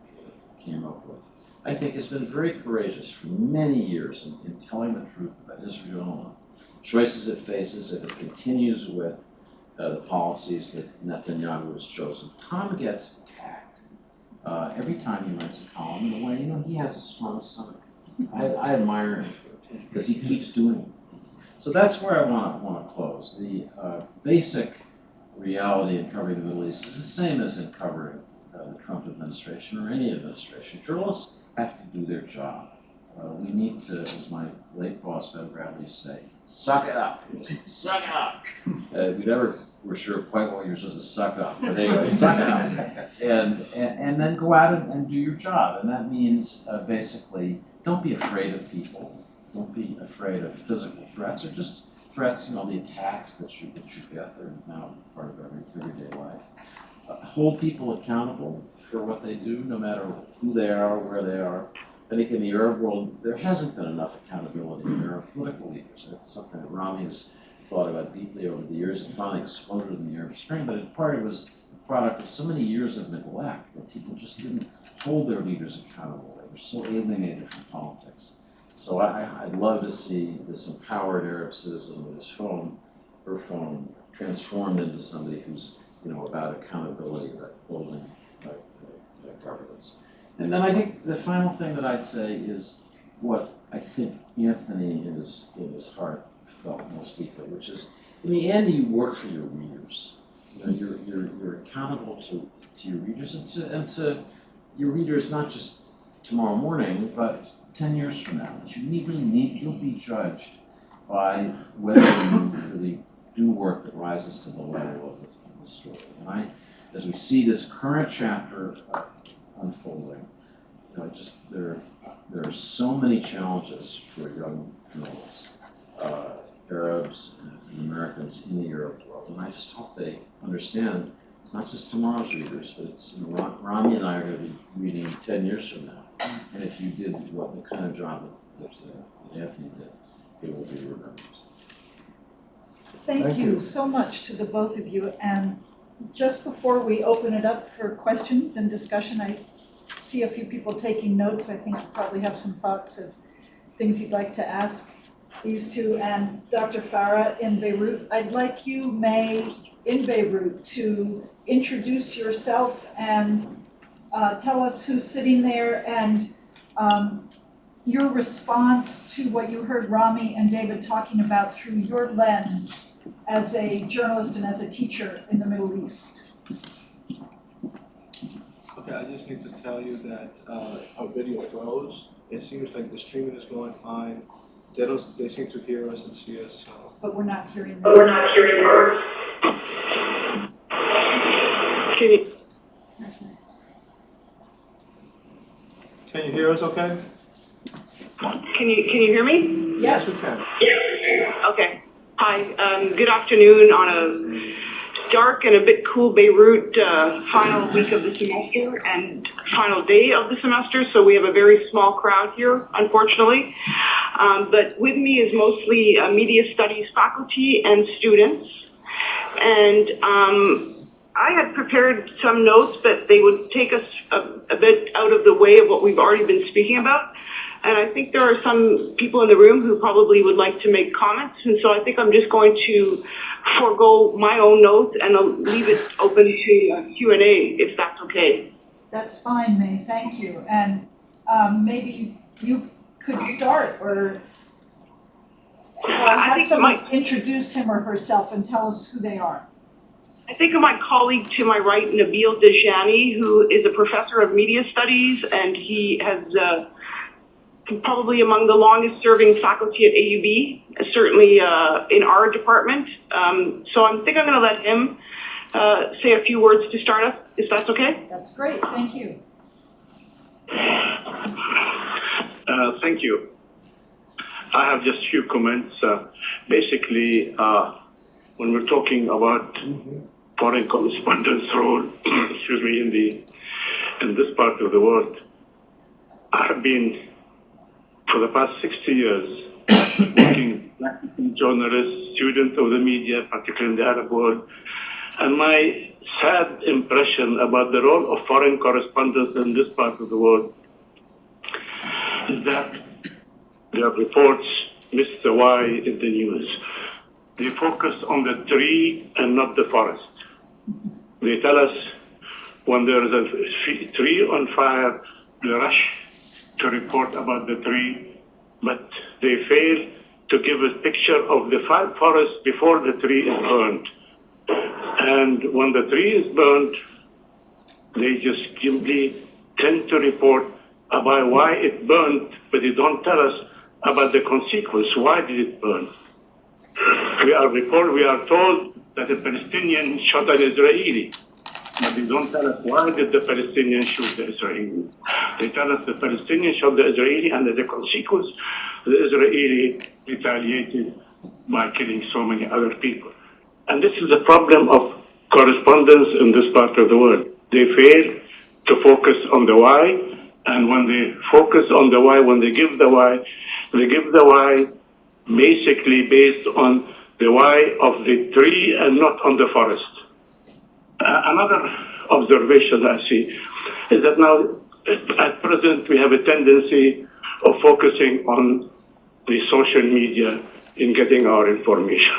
came up with, I think has been very courageous for many years in telling the truth about Israel and choices it faces if it continues with the policies that Netanyahu has chosen. Tom gets attacked every time he writes a column in a way, he has a strong stomach. I admire him because he keeps doing it. So that's where I want to close. The basic reality in covering the Middle East is the same as in covering the Trump administration or any administration. Journalists have to do their job. We need to, as my late boss Ben Bradley used to say, suck it up. Suck it up. We never were sure quite what you're supposed to suck up, but anyway, suck it up. And then go out and do your job. And that means basically, don't be afraid of people. Don't be afraid of physical threats or just threats, the attacks that you get. They're now part of everyday life. Hold people accountable for what they do, no matter who they are, where they are. I think in the Arab world, there hasn't been enough accountability in Arab political leaders. It's something that Rami has thought about deeply over the years and finally exploded in the Arab Spring, but in part it was the product of so many years of neglect that people just didn't hold their leaders accountable. They were so alienated from politics. So I'd love to see this empowered Arab citizen with his phone, her phone, transformed into somebody who's about accountability, about building governance. And then I think the final thing that I'd say is what I think Anthony in his heart felt most deeply, which is in the end you work for your readers. You're accountable to your readers and to your readers not just tomorrow morning, but 10 years from now. But you'll be judged by whether you really do work that rises to the level of the story. And as we see this current chapter unfolding, there are so many challenges for young journalists, Arabs and Americans in the Arab world, and I just hope they understand it's not just tomorrow's readers, but it's Rami and I are going to be reading 10 years from now, and if you did the kind of job that Anthony did, it will be remembered. Thank you so much to the both of you. And just before we open it up for questions and discussion, I see a few people taking notes. I think you probably have some thoughts of things you'd like to ask these two, and Dr. Farah in Beirut. I'd like you, May, in Beirut, to introduce yourself and tell us who's sitting there and your response to what you heard Rami and David talking about through your lens as a journalist and as a teacher in the Middle East. Okay, I just need to tell you that our video froze. It seems like the streaming is going fine. They seem to hear us and see us. So. But we're not hearing them. Can you hear us okay? Can you hear me? Yes. We can. Okay. Hi. Good afternoon on a dark and a bit cool Beirut final week of the semester and final day of the semester. So we have a very small crowd here, unfortunately. But with me is mostly media studies faculty and students. And I had prepared some notes, but they would take us a bit out of the way of what we've already been speaking about. And I think there are some people in the room who probably would like to make comments. And so I think I'm just going to forego my own notes and I'll leave it open to Q&A, if that's okay. That's fine, May, thank you. And maybe you could start or have someone introduce him or herself and tell us who they are. I think of my colleague to my right, Nabil Dajani, who is a professor of media studies, and he has probably among the longest serving faculty at AUB, certainly in our department. So I think I'm going to let him say a few words to start us, if that's okay. That's great, thank you. Thank you. I have just a few comments. Basically, when we're talking about foreign correspondence role, excuse me, in this part of the world, I have been for the past 60 years working as journalist, student of the media, particularly in the Arab world, and my sad impression about the role of foreign correspondents in this part of the world is that their reports miss the why in the news. They focus on the tree and not the forest. They tell us when there is a tree on fire, they rush to report about the tree, but they fail to give a picture of the forest before the tree is burned. And when the tree is burned, they just simply tend to report about why it burned, but they don't tell us about the consequence. Why did it burn? We are told that the Palestinian shot an Israeli, but they don't tell us why did the Palestinians shoot the Israeli. They tell us the Palestinians shot the Israeli, and as a consequence, the Israeli retaliated by killing so many other people. And this is the problem of correspondence in this part of the world. They fail to focus on the why, and when they focus on the why, when they give the why basically based on the why of the tree and not on the forest. Another observation I see is that now, at present, we have a tendency of focusing on the social media in getting our information.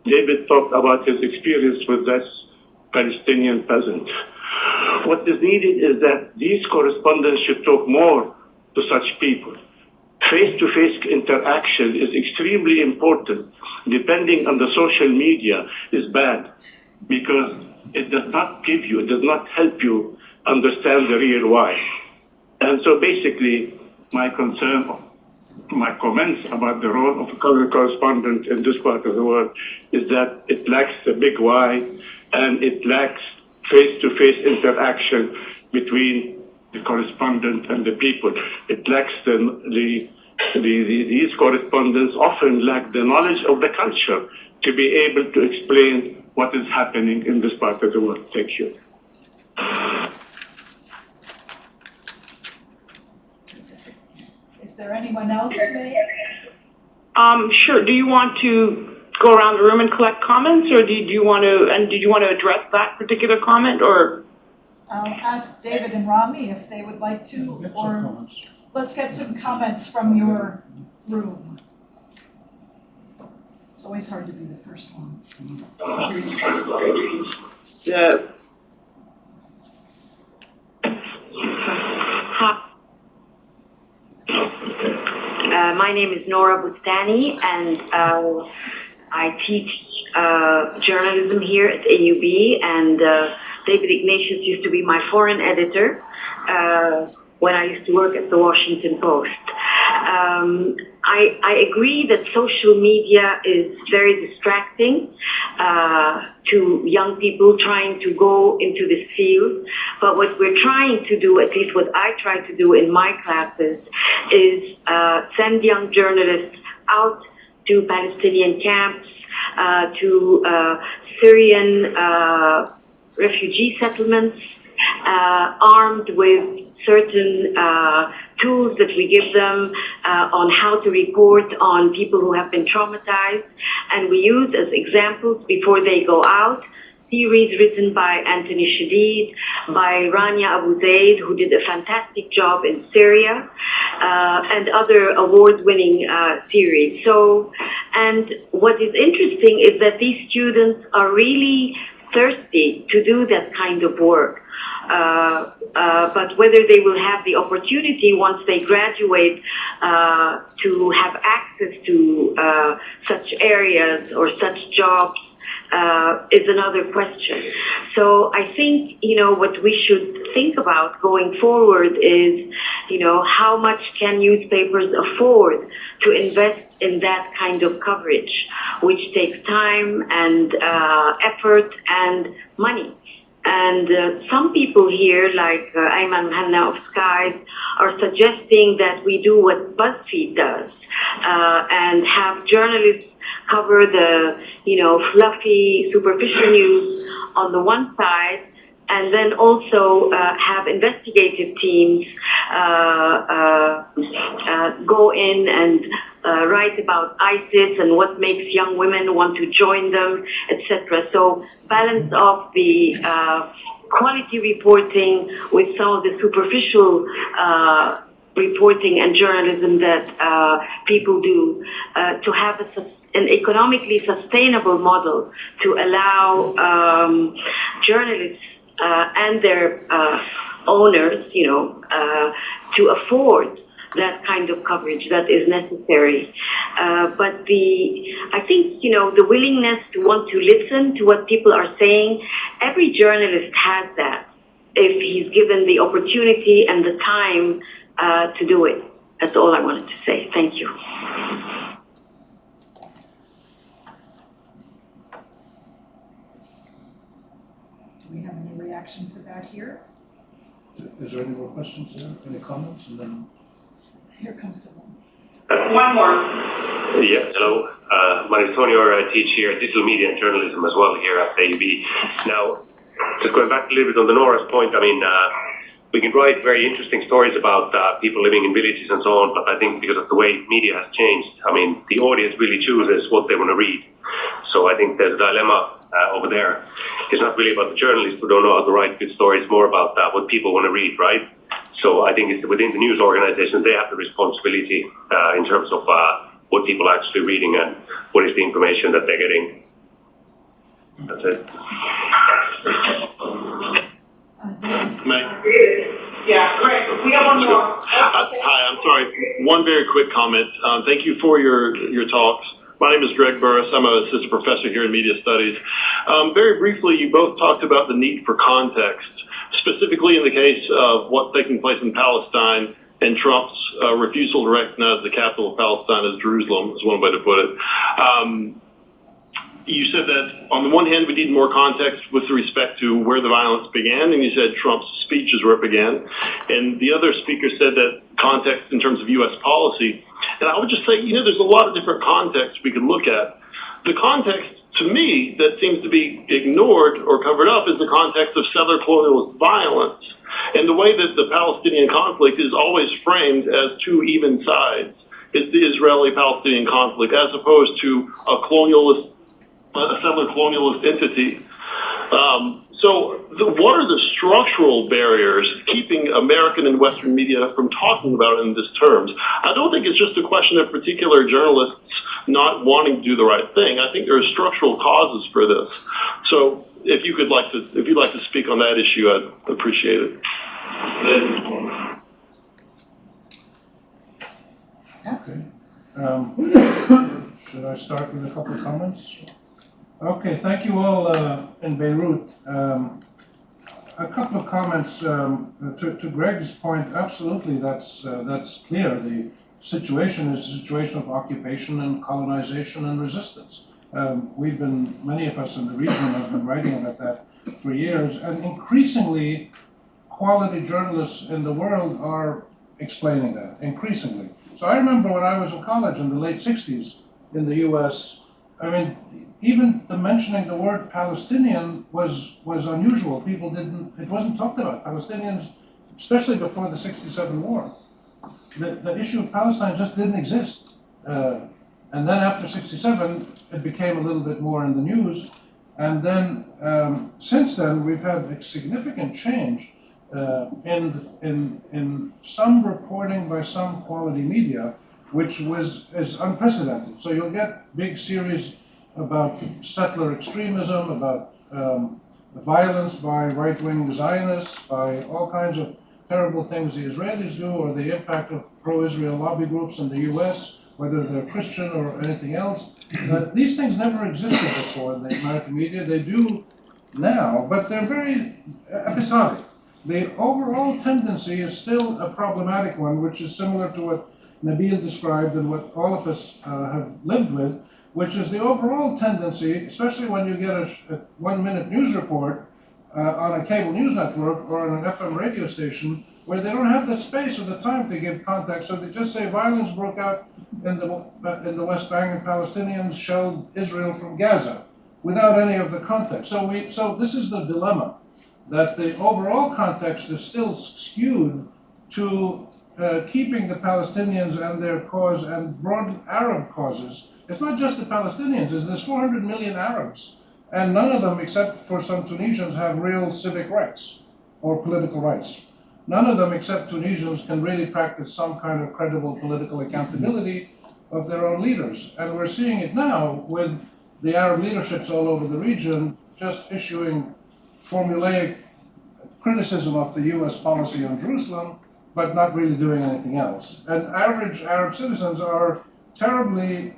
David talked about his experience with this Palestinian peasant. What is needed is that these correspondents should talk more to such people. Face-to-face interaction is extremely important. Depending on the social media is bad because it does not help you understand the real why. And so basically, my comments about the role of a color correspondent in this part of the world is that it lacks the big why and it lacks face-to-face interaction between the correspondent and the people. It lacks these correspondents often lack the knowledge of the culture to be able to explain what is happening in this part of the world. Thank you. Is there anyone else, May? Sure. Do you want to go around the room and collect comments, or did you want to address that particular comment, or? I'll ask David and Rami if they would like to, Get some or comments. let's get some comments from your room. It's always hard to be the first one. Yeah. My name is Nora Bustani, and I teach journalism here at AUB, and David Ignatius used to be my foreign editor when I used to work at the Washington Post. I agree that social media is very distracting to young people trying to go into this field. But what we're trying to do, at least what I try to do in my classes, is send young journalists out to Palestinian camps, to Syrian refugee settlements, armed with certain tools that we give them on how to report on people who have been traumatized. And we use as examples before they go out series written by Anthony Shadid, by Rania Abu Zaid, who did a fantastic job in Syria, and other award-winning series. So, and what is interesting is that these students are really thirsty to do that kind of work. But whether they will have the opportunity once they graduate to have access to such areas or such jobs is another question. So I think, what we should think about going forward is, how much can newspapers afford to invest in that kind of coverage, which takes time and effort and money. And some people here, like Ayman Hanna of Skies, are suggesting that we do what BuzzFeed does and have journalists cover the, fluffy, superficial news on the one side, and then also have investigative teams go in and write about ISIS and what makes young women want to join them, etc. So balance off the quality reporting with some of the superficial reporting and journalism that people do to have an economically sustainable model to allow journalists and their owners, to afford that kind of coverage that is necessary. But I think, the willingness to want to listen to what people are saying, every journalist has that if he's given the opportunity and the time to do it. That's all I wanted to say. Thank you. Do we have any reaction to that here? Is there any more questions there? Any comments? And then Here comes someone. One more. Yeah, hello. My name is Tony, I teach here digital media and journalism as well here at AUB. Now, just going back a little bit on the Nora's point, we can write very interesting stories about people living in villages and so on, but I think because of the way media has changed, the audience really chooses what they want to read. So I think there's a dilemma over there. It's not really about the journalists who don't know how to write good stories, more about what people want to read, right? So I think it's within the news organizations, they have the responsibility in terms of what people are actually reading and what is the information that they're getting. That's it. Yeah, great. We have one more. Hi, I'm sorry. One very quick comment. Thank you for your talks. My name is Greg Burris. I'm an assistant professor here in media studies. Very briefly, you both talked about the need for context, specifically in the case of what's taking place in Palestine and Trump's refusal to recognize the capital of Palestine as Jerusalem, is one way to put it. You said that on the one hand, we need more context with respect to where the violence began, and you said Trump's speech is where it began. And the other speaker said that context in terms of U.S. policy. And I would just say, there's a lot of different contexts we could look at. The context, to me, that seems to be ignored or covered up is the context of settler colonialist violence. And the way that the Palestinian conflict is always framed as two even sides is the Israeli-Palestinian conflict, as opposed to a settler colonialist entity. What are the structural barriers keeping American and Western media from talking about it in these terms? I don't think it's just a question of particular journalists not wanting to do the right thing. I think there are structural causes for this. So if you'd like to speak on that issue, I'd appreciate it. Should I start with a couple of comments? Okay, thank you all in Beirut. A couple of comments to Greg's point. Absolutely, that's clear. The situation is a situation of occupation and colonization and resistance. Many of us in the region have been writing about that for years, and increasingly, quality journalists in the world are explaining that, increasingly. So I remember when I was in college in the late 60s in the US, even the mentioning the word Palestinian was unusual. It wasn't talked about. Palestinians, especially before the 67 war, the issue of Palestine just didn't exist. And then after 67, it became a little bit more in the news. And then since then, we've had a significant change in some reporting by some quality media, which is unprecedented. So you'll get big series about settler extremism, about violence by right-wing Zionists, by all kinds of terrible things the Israelis do, or the impact of pro-Israel lobby groups in the US, whether they're Christian or anything else. These things never existed before in the American media. They do now, but they're very episodic. The overall tendency is still a problematic one, which is similar to what Nabil described and what all of us have lived with, which is the overall tendency, especially when you get a 1-minute news report on a cable news network or on an FM radio station, where they don't have the space or the time to give context, so they just say violence broke out in the West Bank and Palestinians shelled Israel from Gaza, without any of the context. So this is the dilemma, that the overall context is still skewed to keeping the Palestinians and their cause and broad Arab causes. It's not just the Palestinians, there's 400 million Arabs, and none of them, except for some Tunisians, have real civic rights or political rights. None of them, except Tunisians, can really practice some kind of credible political accountability of their own leaders. And we're seeing it now with the Arab leaderships all over the region just issuing formulaic criticism of the US policy on Jerusalem, but not really doing anything else. And average Arab citizens are terribly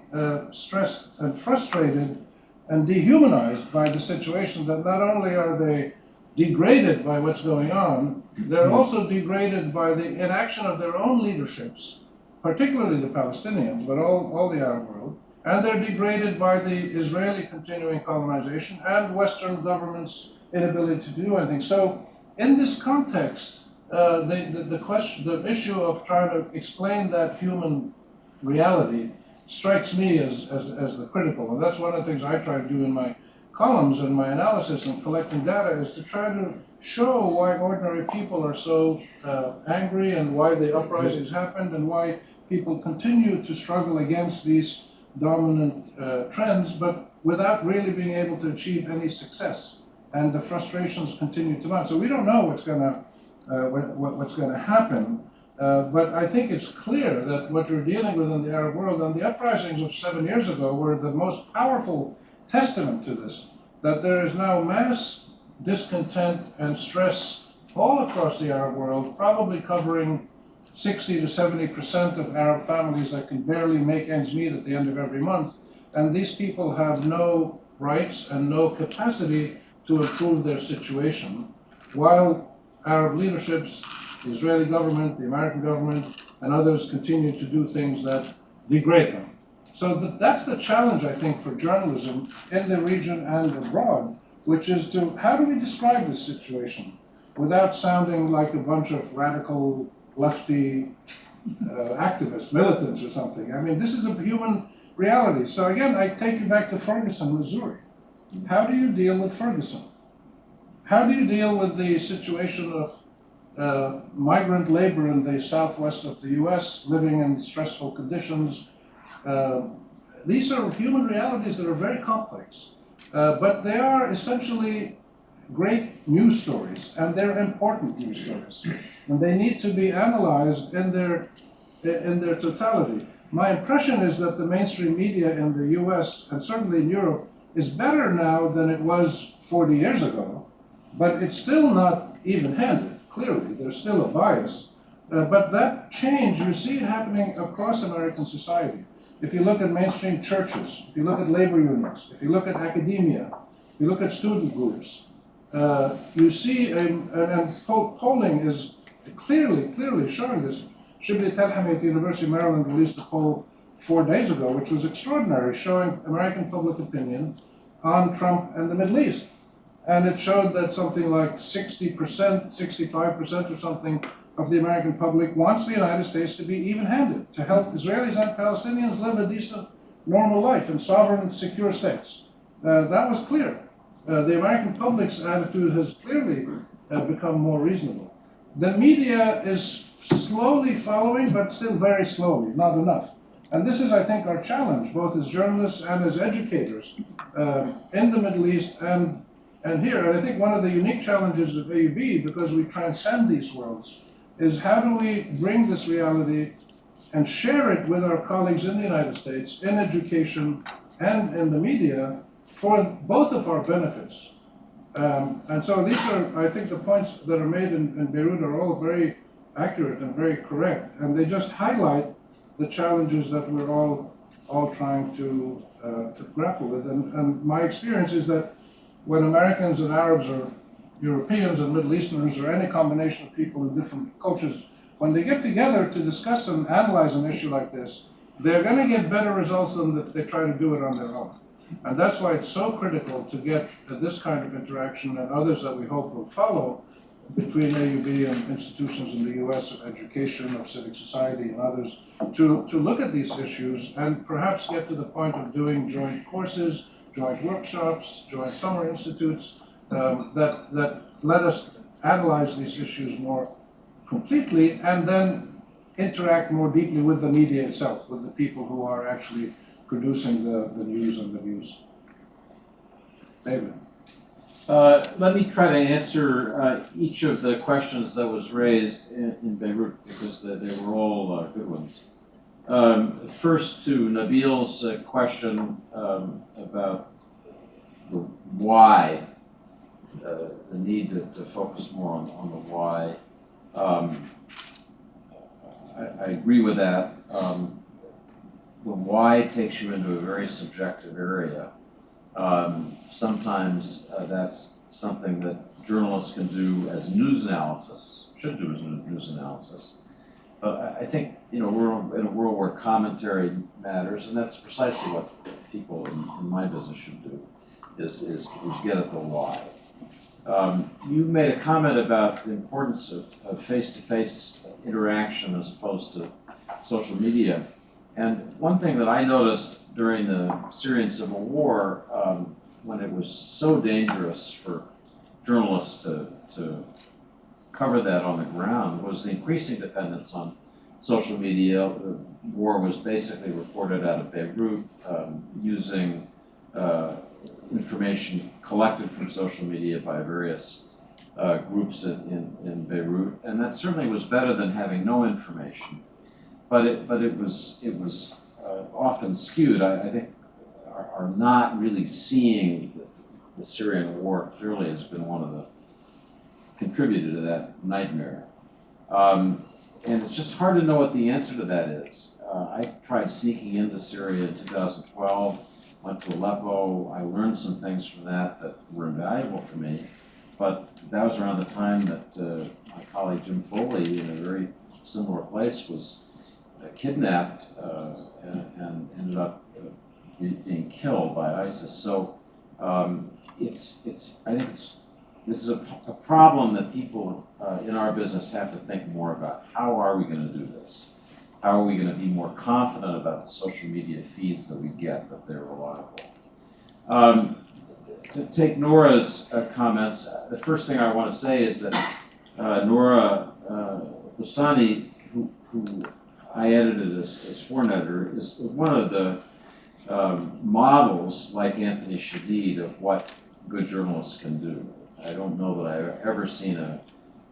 stressed and frustrated and dehumanized by the situation, that not only are they degraded by what's going on, they're also degraded by the inaction of their own leaderships, particularly the Palestinians, but all the Arab world, and they're degraded by the Israeli continuing colonization and Western governments' inability to do anything. So in this context, the issue of trying to explain that human reality strikes me as the critical, and that's one of the things I try to do in my columns and my analysis and collecting data, is to try to show why ordinary people are so angry, and why the uprisings happened, and why people continue to struggle against these dominant trends, but without really being able to achieve any success, and the frustrations continue to mount. So we don't know what's going to happen. But I think it's clear that what we're dealing with in the Arab world, and the uprisings of 7 years ago were the most powerful testament to this, that there is now mass discontent and stress all across the Arab world, probably covering 60 to 70% of Arab families that can barely make ends meet at the end of every month. And these people have no rights and no capacity to improve their situation, while Arab leaderships, the Israeli government, the American government, and others continue to do things that degrade them. So that's the challenge, I think, for journalism in the region and abroad, which is to, how do we describe this situation without sounding like a bunch of radical lefty activists, militants or something? I mean, this is a human reality. So again, I take you back to Ferguson, Missouri. How do you deal with Ferguson? How do you deal with the situation of migrant labor in the southwest of the US, living in stressful conditions? These are human realities that are very complex, but they are essentially great news stories, and they're important news stories, and they need to be analyzed in their totality. My impression is that the mainstream media in the US, and certainly in Europe, is better now than it was 40 years ago, but it's still not even-handed, clearly. There's still a bias. But that change, you see it happening across American society. If you look at mainstream churches, if you look at labor unions, if you look at academia, if you look at student groups, you see, and polling is clearly showing this. Shibli Telhami at the University of Maryland released a poll 4 days ago, which was extraordinary, showing American public opinion on Trump and the Middle East. And it showed that something like 60%, 65% or something of the American public wants the United States to be even-handed, to help Israelis and Palestinians live a decent, normal life in sovereign, secure states. That was clear. The American public's attitude has clearly become more reasonable. The media is slowly following, but still very slowly, not enough. And this is, I think, our challenge, both as journalists and as educators in the Middle East and here. And I think one of the unique challenges of AUB, because we transcend these worlds, is how do we bring this reality and share it with our colleagues in the United States, in education and in the media, for both of our benefits. And so these are, I think, the points that are made in Beirut are all very accurate and very correct, and they just highlight the challenges that we're all trying to grapple with. And my experience is that when Americans and Arabs or Europeans and Middle Easterners or any combination of people in different cultures, when they get together to discuss and analyze an issue like this, they're going to get better results than if they try to do it on their own. And that's why it's so critical to get this kind of interaction and others that we hope will follow between AUB and institutions in the US of education, of civic society and others to look at these issues and perhaps get to the point of doing joint courses, joint workshops, joint summer institutes that let us analyze these issues more completely and then interact more deeply with the media itself, with the people who are actually producing the news and the views. David. Let me try to answer each of the questions that was raised in Beirut because they were all good ones. First to Nabil's question about the why, the need to focus more on the why. I agree with that. The why takes you into a very subjective area. Sometimes that's something that journalists can do as news analysis, should do as news analysis. But I think, we're in a world where commentary matters, and that's precisely what people in my business should do, is get at the why. You made a comment about the importance of face-to-face interaction as opposed to social media. And one thing that I noticed during the Syrian civil war, when it was so dangerous for journalists to cover that on the ground, was the increasing dependence on social media. The war was basically reported out of Beirut using information collected from social media by various groups in Beirut, and that certainly was better than having no information. But it was often skewed. I think are not really seeing the Syrian war clearly has been one of the contributed to that nightmare. And it's just hard to know what the answer to that is. I tried sneaking into Syria in 2012, went to Aleppo. I learned some things from that were invaluable for me. But that was around the time that my colleague Jim Foley, in a very similar place, was kidnapped and ended up being killed by ISIS. So I think this is a problem that people in our business have to think more about. How are we going to do this? How are we going to be more confident about the social media feeds that we get, that they're reliable? To take Nora's comments, the first thing I want to say is that Nora Husani, who I edited as foreign editor, is one of the models, like Anthony Shadid, of what good journalists can do. I don't know that I've ever seen a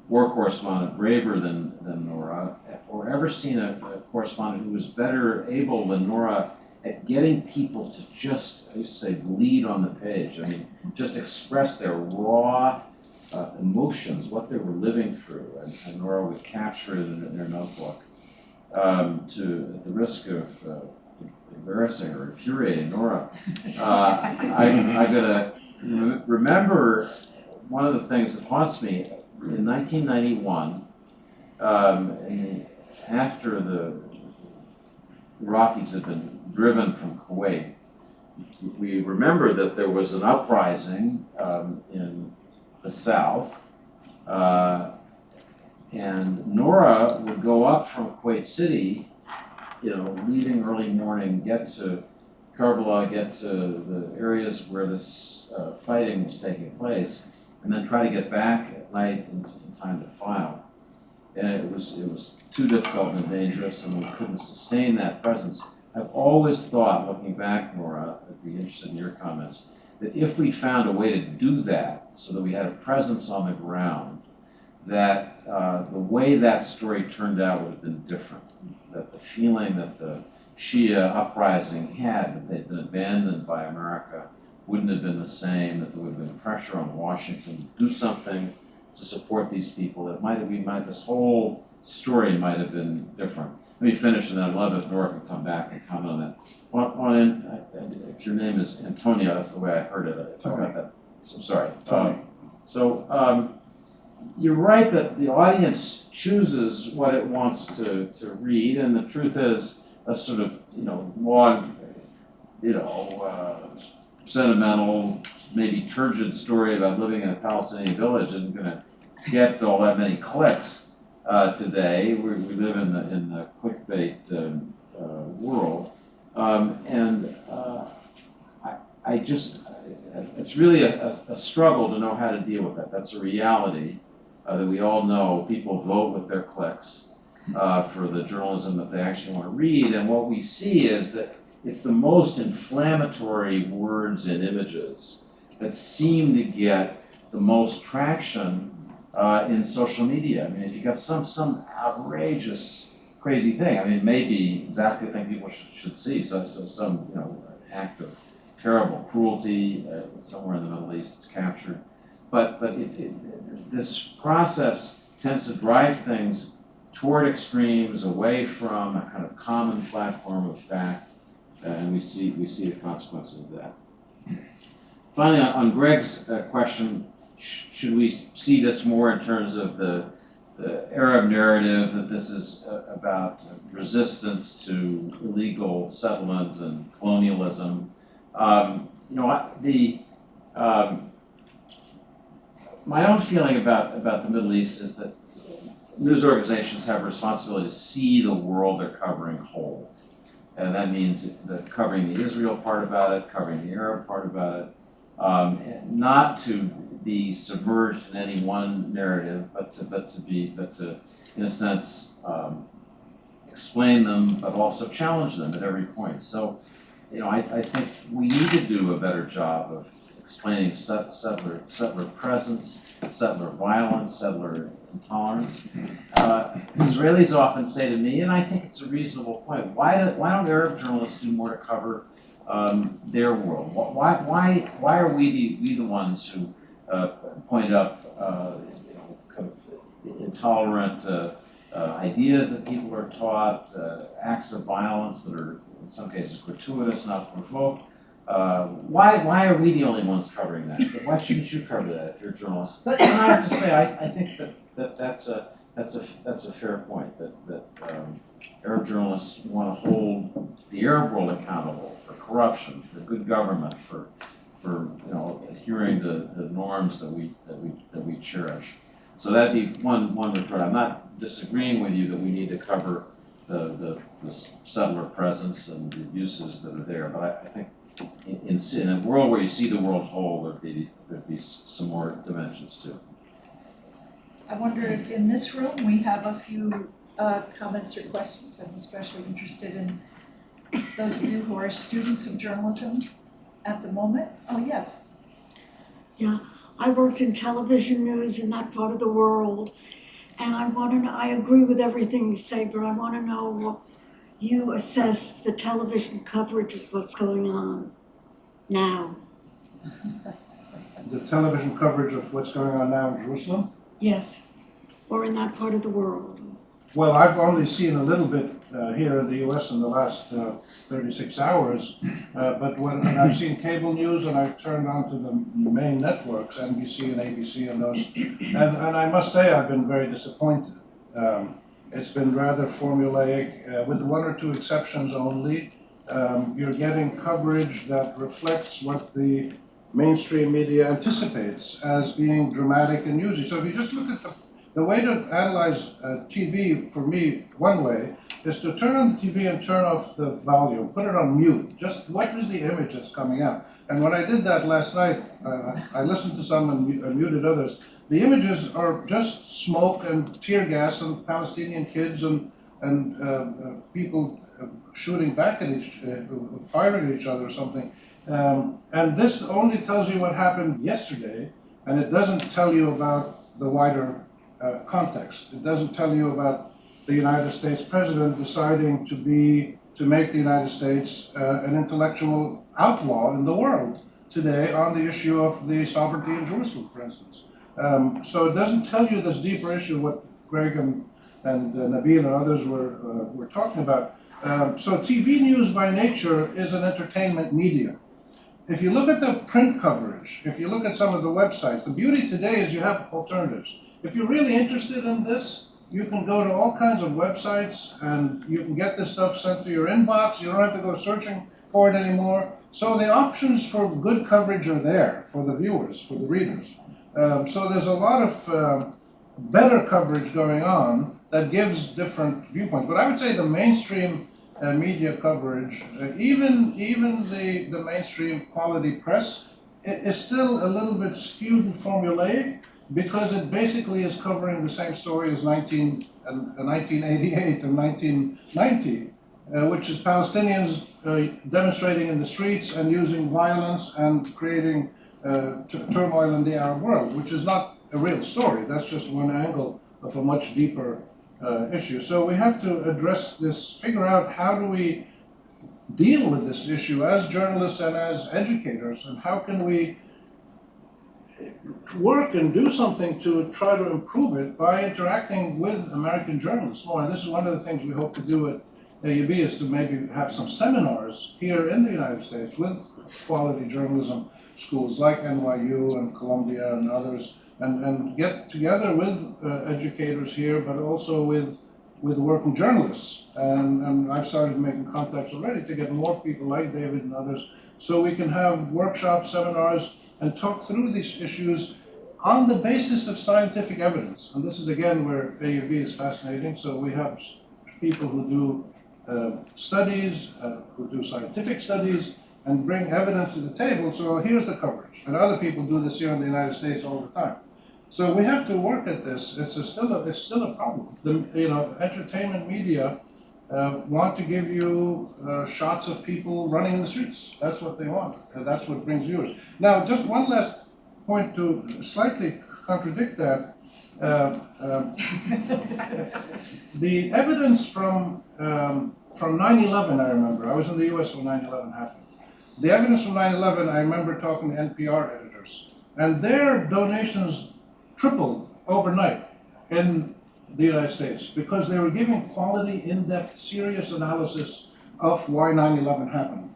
war correspondent braver than Nora, or ever seen a correspondent who was better able than Nora at getting people to just, I used to say, bleed on the page. I mean, just express their raw emotions, what they were living through, and Nora would capture it in their notebook. At the risk of embarrassing or infuriating Nora, I'm gonna remember one of the things that haunts me. In 1991, after the Iraqis had been driven from Kuwait, we remember that there was an uprising in the south, and Nora would go up from Kuwait City, leaving early morning, get to Karbala, get to the areas where this fighting was taking place, and then try to get back at night in time to file. And it was too difficult and dangerous, and we couldn't sustain that presence. I've always thought, looking back, Nora, I'd be interested in your comments, that if we found a way to do that so that we had a presence on the ground, that the way that story turned out would have been different. That the feeling that the Shia uprising had, that they'd been abandoned by America, wouldn't have been the same, that there would have been pressure on Washington to do something to support these people. This whole story might have been different. Let me finish, and I'd love if Nora can come back and comment on that. If your name is Antonio, that's the way I heard it. If I got that. So sorry. You're right that the audience chooses what it wants to read, and the truth is a sort of long, sentimental, maybe turgid story about living in a Palestinian village isn't going to get all that many clicks today. We live in the clickbait world, it's really a struggle to know how to deal with that. That's a reality that we all know. People vote with their clicks for the journalism that they actually want to read, and what we see is that it's the most inflammatory words and images that seem to get the most traction in social media. I mean, if you got some outrageous, crazy thing, I mean, it may be exactly the thing people should see. So some act of terrible cruelty somewhere in the Middle East is captured, but this process tends to drive things toward extremes, away from a kind of common platform of fact, and we see the consequences of that. Finally, on Greg's question, should we see this more in terms of the Arab narrative, that this is about resistance to illegal settlement and colonialism? My own feeling about the Middle East is that news organizations have a responsibility to see the world they're covering whole. And that means that covering the Israel part about it, covering the Arab part about it, not to be submerged in any one narrative, but to in a sense explain them, but also challenge them at every point. So, I think we need to do a better job of explaining settler presence, settler violence, settler intolerance. Israelis often say to me, and I think it's a reasonable point, why don't Arab journalists do more to cover their world? Why are we the ones who point up kind of intolerant ideas that people are taught, acts of violence that are in some cases gratuitous, not provoked? Why are we the only ones covering that? Why shouldn't you cover that if you're a journalist? And I have to say, I think that's a fair point. That Arab journalists want to hold the Arab world accountable for corruption, for good government, for adhering to the norms that we cherish. So that'd be one retort. I'm not disagreeing with you that we need to cover the settler presence and the abuses that are there, but I think in a world where you see the world whole, there'd be some more dimensions too. I wonder if in this room we have a few comments or questions. I'm especially interested in those of you who are students of journalism at the moment. Oh, yes. Yeah, I worked in television news in that part of the world, and I agree with everything you say, but I want to know what you assess the television coverage of what's going on now. The television coverage of what's going on now in Jerusalem? Yes, or in that part of the world. Well, I've only seen a little bit here in the U.S. in the last 36 hours, but when I've seen cable news and I've turned on to the main networks, NBC and ABC and those, and I must say I've been very disappointed. It's been rather formulaic, with one or two exceptions only. You're getting coverage that reflects what the mainstream media anticipates as being dramatic and newsy. So if you just look at the way to analyze TV, for me, one way, is to turn on the TV and turn off the volume, put it on mute. Just what is the image that's coming out? And when I did that last night, I listened to some and muted others. The images are just smoke and tear gas and Palestinian kids and people shooting back at firing at each other or something. And this only tells you what happened yesterday, and it doesn't tell you about the wider context. It doesn't tell you about the United States president deciding to make the United States an intellectual outlaw in the world today on the issue of the sovereignty in Jerusalem, for instance. So it doesn't tell you this deeper issue, what Greg and Nabil and others were talking about. So TV news by nature is an entertainment medium. If you look at the print coverage, if you look at some of the websites, the beauty today is you have alternatives. If you're really interested in this, you can go to all kinds of websites and you can get this stuff sent to your inbox. You don't have to go searching for it anymore. So the options for good coverage are there for the viewers, for the readers. So there's a lot of better coverage going on that gives different viewpoints. But I would say the mainstream media coverage, even the mainstream quality press, is still a little bit skewed and formulaic because it basically is covering the same story as 1988 and 1990, which is Palestinians demonstrating in the streets and using violence and creating turmoil in the Arab world, which is not a real story. That's just one angle of a much deeper issue. So we have to address this, figure out how do we deal with this issue as journalists and as educators, and how can we work and do something to try to improve it by interacting with American journalists more. And this is one of the things we hope to do at AUB, is to maybe have some seminars here in the United States with quality journalism schools like NYU and Columbia and others, and get together with educators here, but also with working journalists. And I've started making contacts already to get more people like David and others, so we can have workshops, seminars, and talk through these issues on the basis of scientific evidence. And this is again where AUB is fascinating. So we have people who do studies, who do scientific studies, and bring evidence to the table. So here's the coverage. And other people do this here in the United States all the time. So we have to work at this. It's still a problem. Entertainment media want to give you shots of people running in the streets. That's what they want. And that's what brings viewers. Now, just one last point to slightly contradict that. The evidence from 9/11, I remember. I was in the U.S. when 9/11 happened. The evidence from 9/11, I remember talking to NPR editors, and their donations tripled overnight in the United States because they were giving quality, in-depth, serious analysis of why 9/11 happened,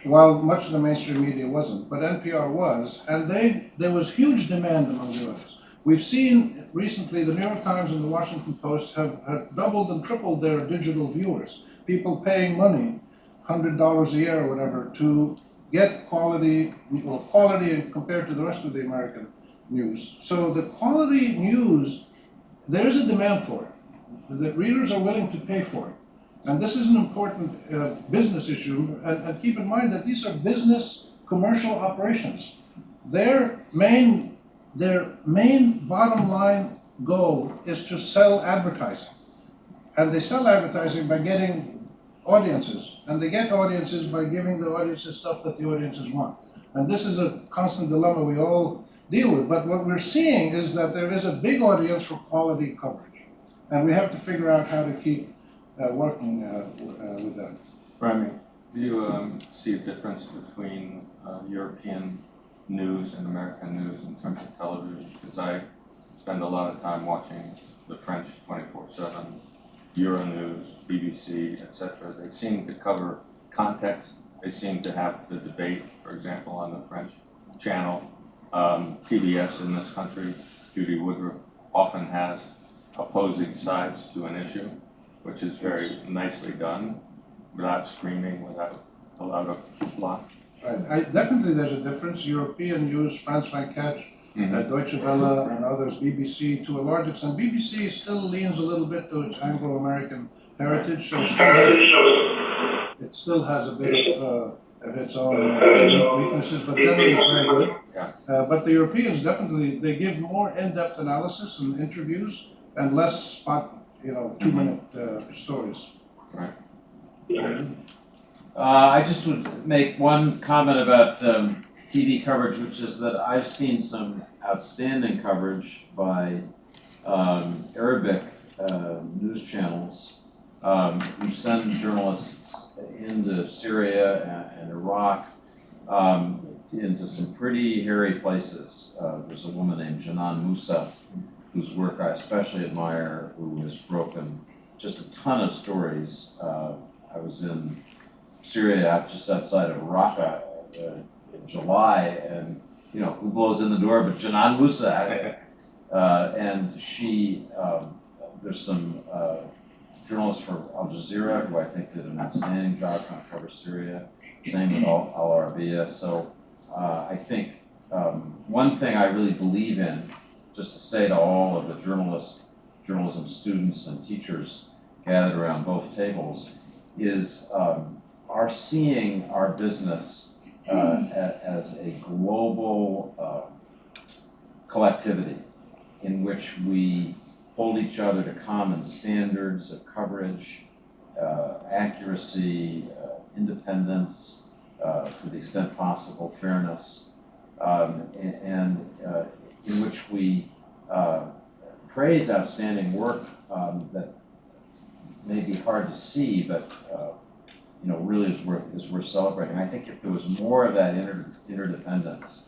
while much of the mainstream media wasn't. But NPR was, and there was huge demand among viewers. We've seen recently the New York Times and the Washington Post have doubled and tripled their digital viewers, people paying money, $100 a year or whatever, to get quality compared to the rest of the American news. So the quality news, there is a demand for it. The readers are willing to pay for it. And this is an important business issue. And keep in mind that these are business commercial operations. Their main bottom line goal is to sell advertising. And they sell advertising by getting audiences. And they get audiences by giving the audiences stuff that the audiences want. And this is a constant dilemma we all deal with. But what we're seeing is that there is a big audience for quality coverage, and we have to figure out how to keep working with that. Rami, do you see a difference between European news and American news in terms of television? Because I spend a lot of time watching the French 24/7, Euronews, BBC, etc. They seem to cover context. They seem to have the debate, for example, on the French channel. PBS in this country, Judy Woodruff, often has opposing sides to an issue, which is very nicely done, without screaming, without a lot of plot. Right. Definitely there's a difference. European news, France 24, Deutsche Welle and others, BBC to a large extent. BBC still leans a little bit to its Anglo-American heritage, so it still has a bit of its own weaknesses, but generally it's very good. But the Europeans definitely, they give more in-depth analysis and interviews and less spot, 2-minute stories. Right. I just would make one comment about TV coverage, which is that I've seen some outstanding coverage by Arabic news channels who send journalists into Syria and Iraq into some pretty hairy places. There's a woman named Janan Musa, whose work I especially admire, who has broken just a ton of stories. I was in Syria, just outside of Raqqa, in July, and who blows in the door but Janan Musa. And she, there's some journalists for Al Jazeera who I think did an outstanding job trying to cover Syria. Same with Al Arabiya. So I think one thing I really believe in, just to say to all of the journalism students and teachers gathered around both tables, is our seeing our business as a global collectivity in which we hold each other to common standards of coverage, accuracy, independence, to the extent possible, fairness, and in which we praise outstanding work that may be hard to see, but really is worth celebrating. I think if there was more of that interdependence,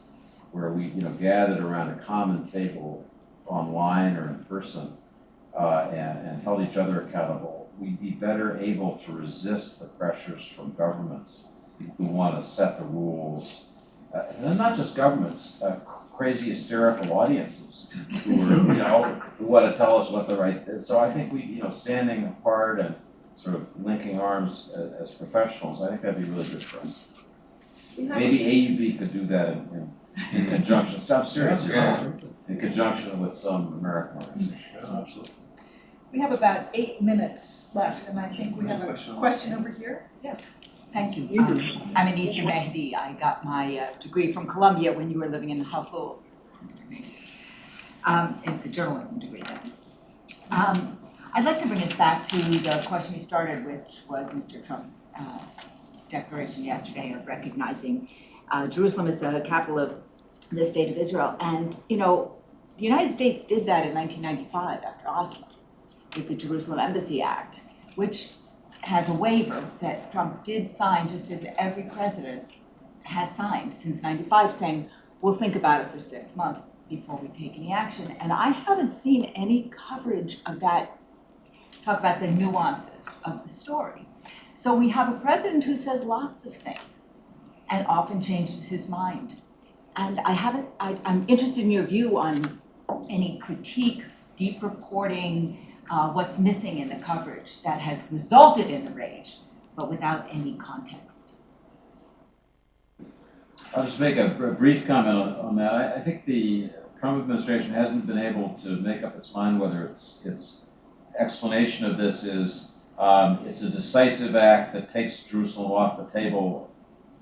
where we gathered around a common table online or in person and held each other accountable, we'd be better able to resist the pressures from governments who want to set the rules, and not just governments, crazy hysterical audiences who who want to tell us what the right is. So I think we standing apart and sort of linking arms as professionals, I think that'd be really good for us. Maybe AUB could do that in conjunction. So I'm serious, in conjunction with some American organizations. Absolutely. We have about 8 minutes left, and I think we have a question over here. Yes. Thank you. I'm Anissa Mehdi. I got my degree from Columbia when you were living in Kabul. The journalism degree, that is. I'd like to bring us back to the question you started, which was Mr. Trump's declaration yesterday of recognizing Jerusalem as the capital of the State of Israel. And, the United States did that in 1995 after Oslo with the Jerusalem Embassy Act, which has a waiver that Trump did sign, just as every president has signed since '95, saying, we'll think about it for 6 months before we take any action. And I haven't seen any coverage of that, talk about the nuances of the story. So we have a president who says lots of things and often changes his mind. And I'm interested in your view on any critique, deep reporting, what's missing in the coverage that has resulted in the rage, but without any context. I'll just make a brief comment on that. I think the Trump administration hasn't been able to make up its mind whether its explanation of this is it's a decisive act that takes Jerusalem off the table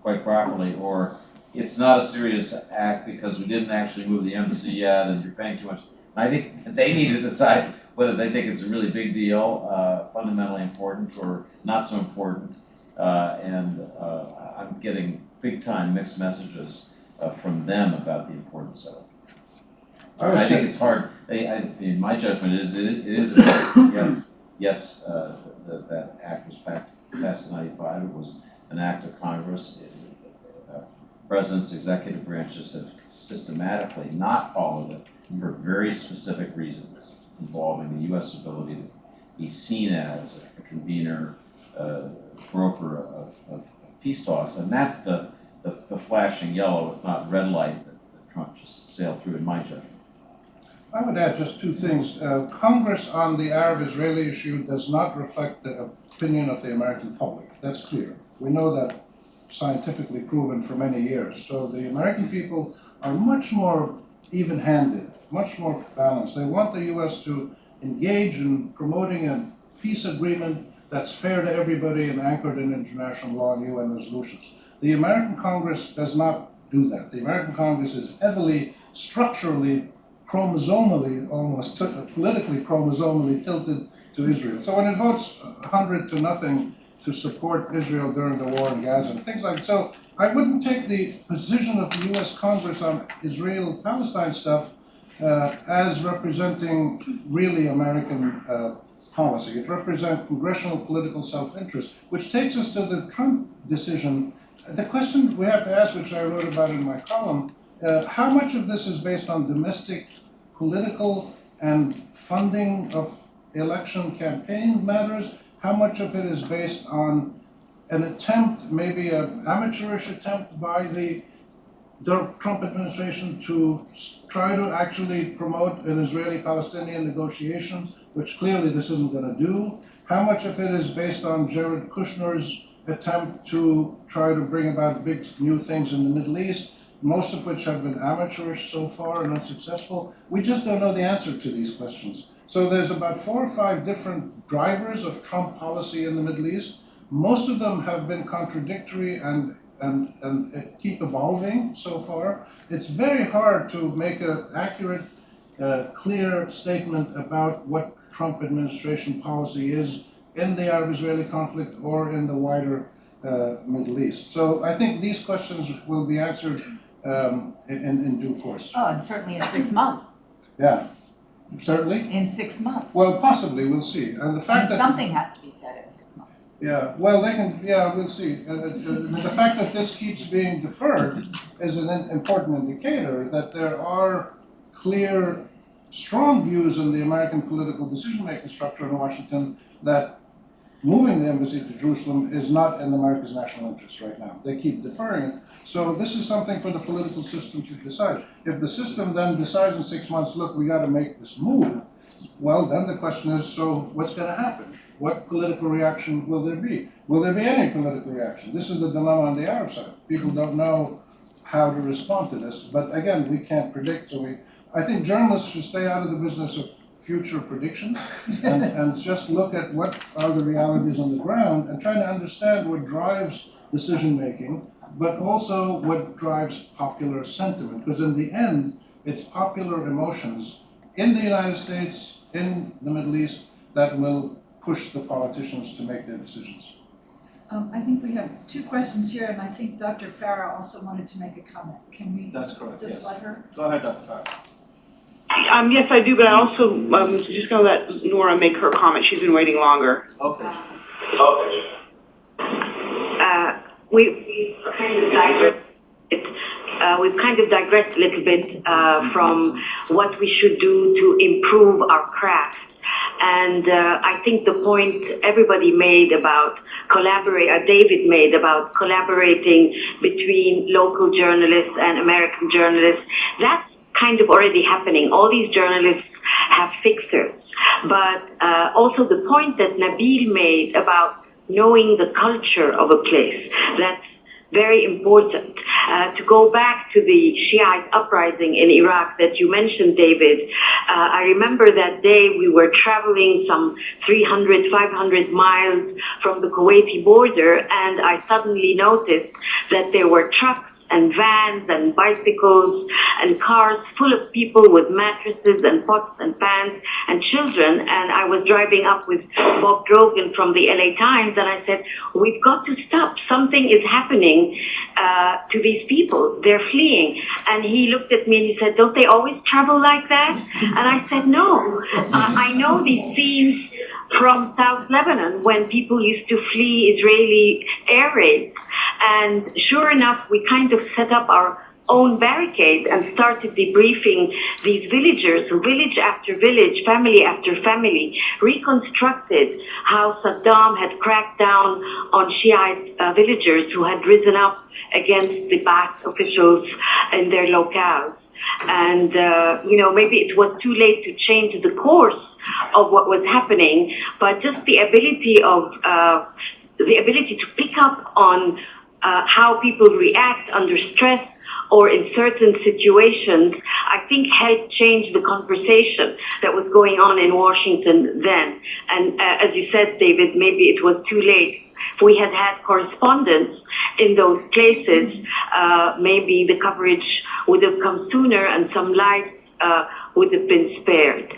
quite properly, or it's not a serious act because we didn't actually move the embassy yet and you're paying too much. And I think that they need to decide whether they think it's a really big deal, fundamentally important, or not so important. And I'm getting big time mixed messages from them about the importance of it. would I say- think it's hard, in my judgment, it is, yes, that act was passed in 95, it was an act of Congress. Presidents, executive branches have systematically not followed it for very specific reasons involving the U.S. ability to be seen as a convener, broker of peace talks, and that's the flashing yellow, if not red light, that Trump just sailed through in my judgment. I would add just two things. Congress on the Arab-Israeli issue does not reflect the opinion of the American public. That's clear. We know that scientifically proven for many years. So the American people are much more even-handed, much more balanced. They want the U.S. to engage in promoting a peace agreement that's fair to everybody and anchored in international law and UN resolutions. The American Congress does not do that. The American Congress is heavily, structurally, chromosomally, almost politically chromosomally tilted to Israel. So when it votes 100 to nothing to support Israel during the war in Gaza and things like that. So I wouldn't take the position of the U.S. Congress on Israel-Palestine stuff as representing really American policy. It represents congressional political self-interest, which takes us to the Trump decision. The question we have to ask, which I wrote about in my column, how much of this is based on domestic political and funding of election campaign matters? How much of it is based on an attempt, maybe an amateurish attempt by the Trump administration to try to actually promote an Israeli-Palestinian negotiation, which clearly this isn't going to do? How much of it is based on Jared Kushner's attempt to try to bring about big new things in the Middle East, most of which have been amateurish so far and unsuccessful? We just don't know the answer to these questions. So there's about 4 or 5 different drivers of Trump policy in the Middle East. Most of them have been contradictory and keep evolving so far. It's very hard to make an accurate, clear statement about what Trump administration policy is in the Arab-Israeli conflict or in the wider Middle East. So I think these questions will be answered in due course. Oh, and certainly in 6 months. Yeah, certainly. In 6 months. Well, possibly, we'll see. And the fact And that something has to be said in 6 months. yeah, well, they can. Yeah, we'll see. The fact that this keeps being deferred is an important indicator that there are clear, strong views in the American political decision-making structure in Washington that moving the embassy to Jerusalem is not in America's national interest right now. They keep deferring it. So this is something for the political system to decide. If the system then decides in 6 months, look, we got to make this move, well, then the question is, so what's going to happen? What political reaction will there be? Will there be any political reaction? This is the dilemma on the Arab side. People don't know how to respond to this. But again, we can't predict. So I think journalists should stay out of the business of future predictions and just look at what are the realities on the ground and try to understand what drives decision-making, but also what drives popular sentiment. Because in the end, it's popular emotions in the United States, in the Middle East, that will push the politicians to make their decisions. I think we have 2 questions here, and I think Dr. Farah also wanted to make a comment. Can we That's correct, just yes. let her? Go ahead, Dr. Farah. Yes, I do, but I also just gonna let Nora make her comment. She's been waiting longer. Okay. We've kind of digressed a little bit from what we should do to improve our craft. And I think the point everybody made about David made about collaborating between local journalists and American journalists, that's kind of already happening. All these journalists have fixers. But also the point that Nabil made about knowing the culture of a place, that's very important. To go back to the Shiite uprising in Iraq that you mentioned, David, I remember that day we were traveling some 300, 500 miles from the Kuwaiti border, and I suddenly noticed that there were trucks and vans and bicycles and cars full of people with mattresses and pots and pans and children. And I was driving up with Bob Drogan from the LA Times, and I said, we've got to stop. Something is happening. to these people. They're fleeing. And he looked at me and he said, don't they always travel like that? And I said, no. I know these scenes from South Lebanon when people used to flee Israeli air raids. And sure enough, we kind of set up our own barricade and started debriefing these villagers, village after village, family after family, reconstructed how Saddam had cracked down on Shiite villagers who had risen up against the Ba'ath officials in their locales. And, maybe it was too late to change the course of what was happening, but just the ability to pick up on how people react under stress or in certain situations, I think helped change the conversation that was going on in Washington then. And as you said, David, maybe it was too late. If we had had correspondents in those places, maybe the coverage would have come sooner and some lives would have been spared.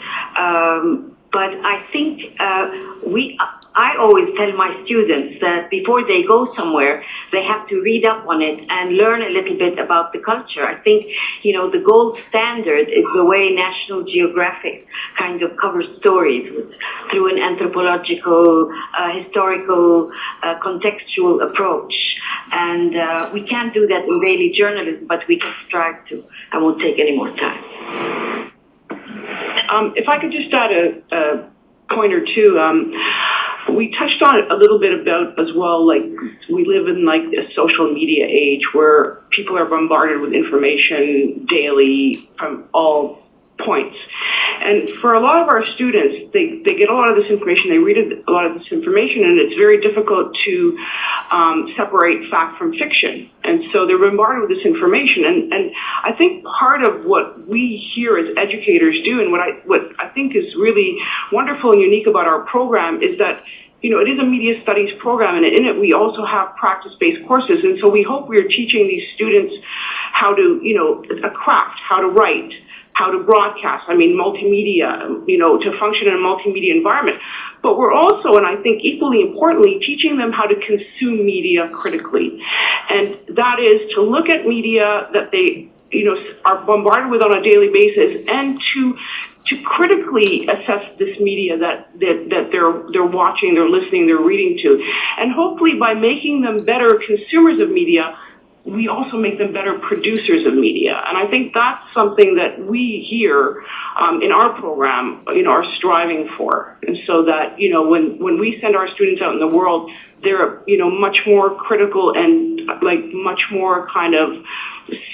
But I think I always tell my students that before they go somewhere, they have to read up on it and learn a little bit about the culture. I think, the gold standard is the way National Geographic kind of covers stories through an anthropological, historical, contextual approach. And we can't do that in daily journalism, but we can strive to. I won't take any more time. If I could just add a point or two, we touched on it a little bit about as well, like we live in like a social media age where people are bombarded with information daily from all points. And for a lot of our students, they get a lot of this information, they read a lot of this information, and it's very difficult to separate fact from fiction. And so they're bombarded with this information. And I think part of what we here as educators do, and what I think is really wonderful and unique about our program is that it is a media studies program, and in it we also have practice-based courses. And so we hope we're teaching these students how to, a craft, how to write, how to broadcast, multimedia, to function in a multimedia environment. But we're also, and I think equally importantly, teaching them how to consume media critically. And that is to look at media that they, are bombarded with on a daily basis, and to critically assess this media that they're watching, they're listening, they're reading to. And hopefully by making them better consumers of media, we also make them better producers of media. And I think that's something that we here in our program, are striving for. And so that, when we send our students out in the world, they're, much more critical and much more kind of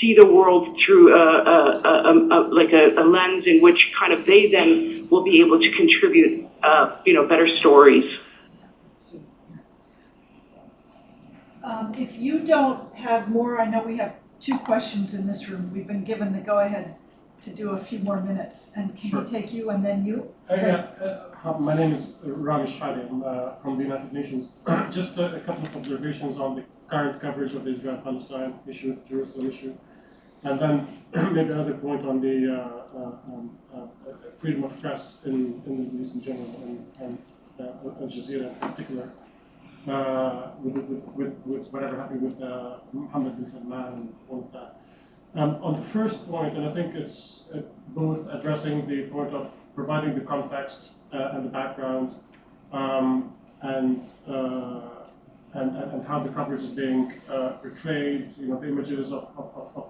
see the world through a lens in which kind of they then will be able to contribute, better stories. If you don't have more, I know we have 2 questions in this room. We've been given the go-ahead to do a few more minutes. And can we take you and then you? My name is Rami Khouri. I'm from the United Nations. Just a couple of observations on the current coverage of the Israel-Palestine issue, Jerusalem issue. And then maybe another point on the freedom of press in the Middle East in general, and Al Jazeera in particular. With whatever happened with Mohammed bin Salman and all of that. On the first point, and I think it's both addressing the point of providing the context and the background, and how the coverage is being portrayed, the images of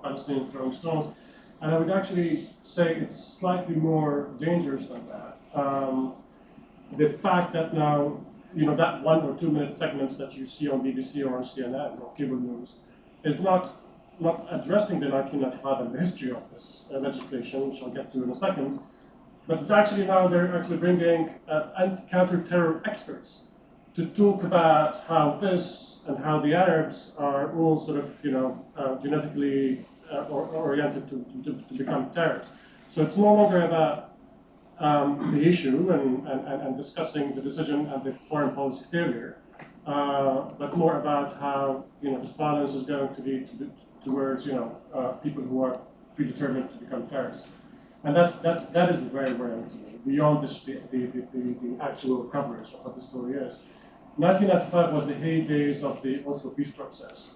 Palestinians throwing stones. And I would actually say it's slightly more dangerous than that. The fact that now, that 1 or 2 minute segments that you see on BBC or on CNN or cable news is not addressing the 1995 and the history of this legislation, which I'll get to in a second, but it's actually now they're actually bringing counter-terror experts to talk about how this and how the Arabs are all sort of, genetically oriented to become terrorists. So it's no longer about the issue and discussing the decision and the foreign policy failure, but more about how this violence is going to lead towards people who are predetermined to become terrorists, and that is very worrying to me. Beyond the actual coverage of what the story is, 1995 was the heydays of the Oslo peace process.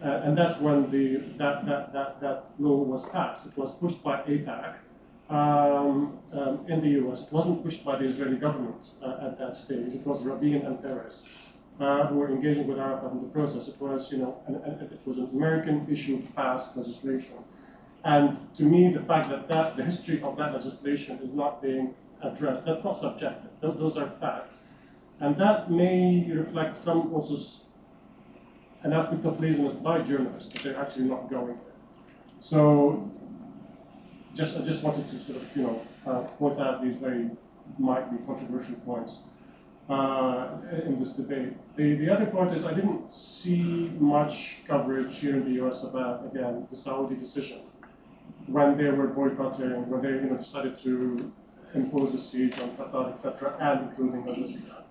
And that's when that law was passed. It was pushed by AIPAC in the US. It wasn't pushed by the Israeli government at that stage. It was Rabin and Peres who were engaging with Arafat in the process. It was, it was an American issued passed legislation. And to me, the fact that the history of that legislation is not being addressed, that's not subjective. Those are facts. And that may reflect some also an aspect of laziness by journalists, that they're actually not going there. So I just wanted to sort of, point out these might be controversial points in this debate. The other point is I didn't see much coverage here in the US about, again, the Saudi decision when they were boycotting, when they decided to impose a siege on Qatar, etc., and including Al Jazeera.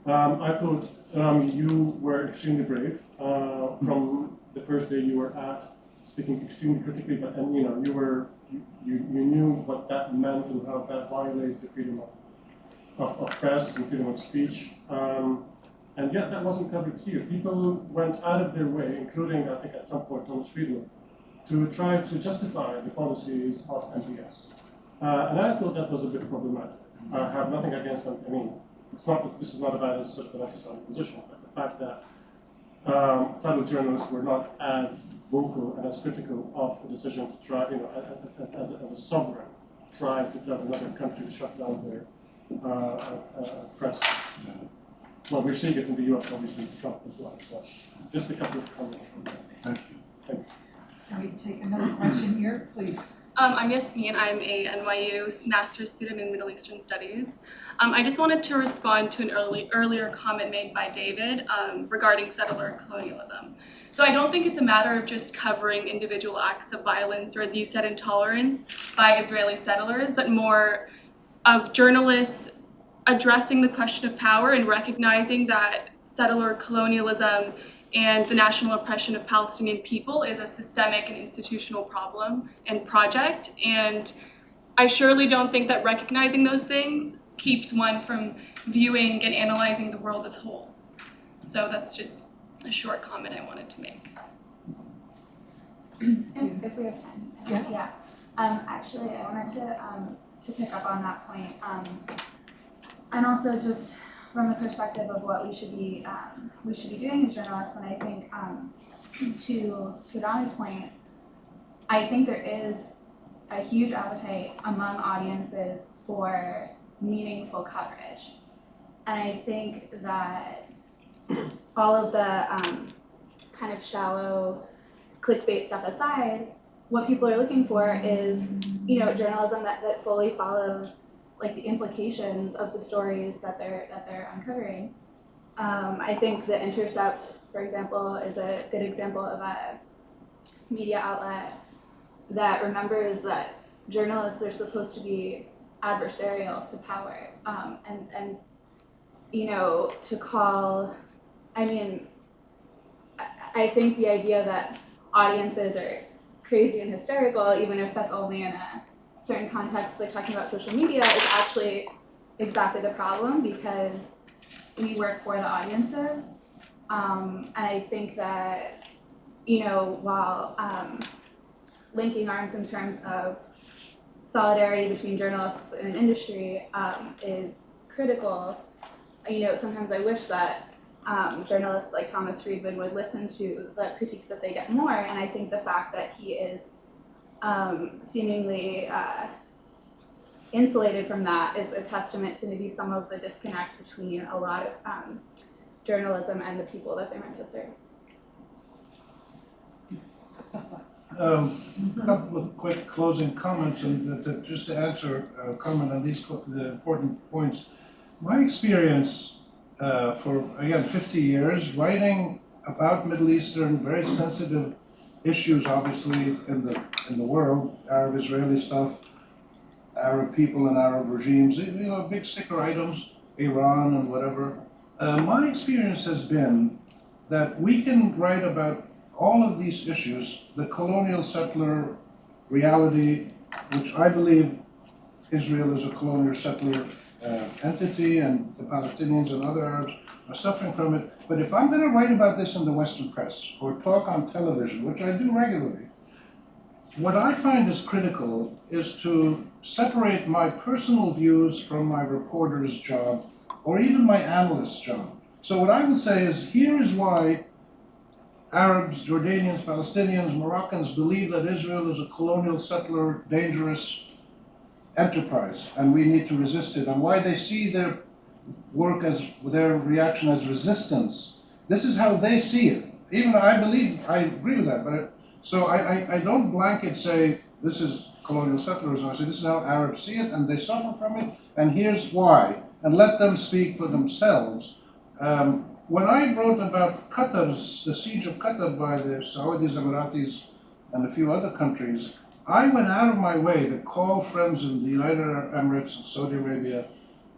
I thought you were extremely brave from the first day you were at, speaking extremely critically, but you knew what that meant and how that violates the freedom of press and freedom of speech. And yet that wasn't covered here. People went out of their way, including I think at some point Thomas Friedman, to try to justify the policies of MBS. And I thought that was a bit problematic. I have nothing against them. I mean, this is not about a sort of an anti-Saudi position, but the fact that fellow journalists were not as vocal and as critical of the decision to try, as a sovereign, try to tell another country to shut down their press. Well, we're seeing it in the US, obviously, with Trump as well. So just a couple of comments on that. Thank you. Thank you. Can we take another question here, please? I'm Yasmin. I'm a NYU master's student in Middle Eastern Studies. I just wanted to respond to an earlier comment made by David regarding settler colonialism. So I don't think it's a matter of just covering individual acts of violence or, as you said, intolerance by Israeli settlers, but more of journalists addressing the question of power and recognizing that settler colonialism and the national oppression of Palestinian people is a systemic and institutional problem and project. And I surely don't think that recognizing those things keeps one from viewing and analyzing the world as whole. So that's just a short comment I wanted to make. If we have time. Yeah. Actually, I wanted to pick up on that point. And also just from the perspective of what we should be doing as journalists, and I think to Rami's point, I think there is a huge appetite among audiences for meaningful coverage, and I think that all of the kind of shallow clickbait stuff aside, what people are looking for is journalism that fully follows like the implications of the stories that they're uncovering. I think The Intercept, for example, is a good example of a media outlet that remembers that journalists are supposed to be adversarial to power, and to call. I mean, I think the idea that audiences are crazy and hysterical, even if that's only in a certain contexts, like talking about social media, is actually exactly the problem, because we work for the audiences. And I think that, while linking arms in terms of solidarity between journalists and an industry is critical, sometimes I wish that journalists like Thomas Friedman would listen to the critiques that they get more, and I think the fact that he is seemingly insulated from that is a testament to maybe some of the disconnect between a lot of journalism and the people that they're meant to serve. A couple of quick closing comments, and just to answer a comment on these the important points. My experience for, again, 50 years, writing about Middle Eastern, very sensitive issues, obviously, in the world, Arab-Israeli stuff, Arab people and Arab regimes, big sticker items, Iran and whatever. My experience has been that we can write about all of these issues, the colonial settler reality, which I believe Israel is a colonial settler entity, and the Palestinians and other Arabs are suffering from it. But if I'm going to write about this in the Western press or talk on television, which I do regularly, what I find is critical is to separate my personal views from my reporter's job or even my analyst's job. So what I would say is, here is why Arabs, Jordanians, Palestinians, Moroccans believe that Israel is a colonial settler, dangerous enterprise, and we need to resist it, and why they see their work as, their reaction as resistance. This is how they see it. Even I agree with that, but so I don't blanket say this is colonial settlers. I say this is how Arabs see it, and they suffer from it, and here's why, and let them speak for themselves. When I wrote about the siege of Qatar by the Saudis, Emiratis, and a few other countries, I went out of my way to call friends in the United Arab Emirates and Saudi Arabia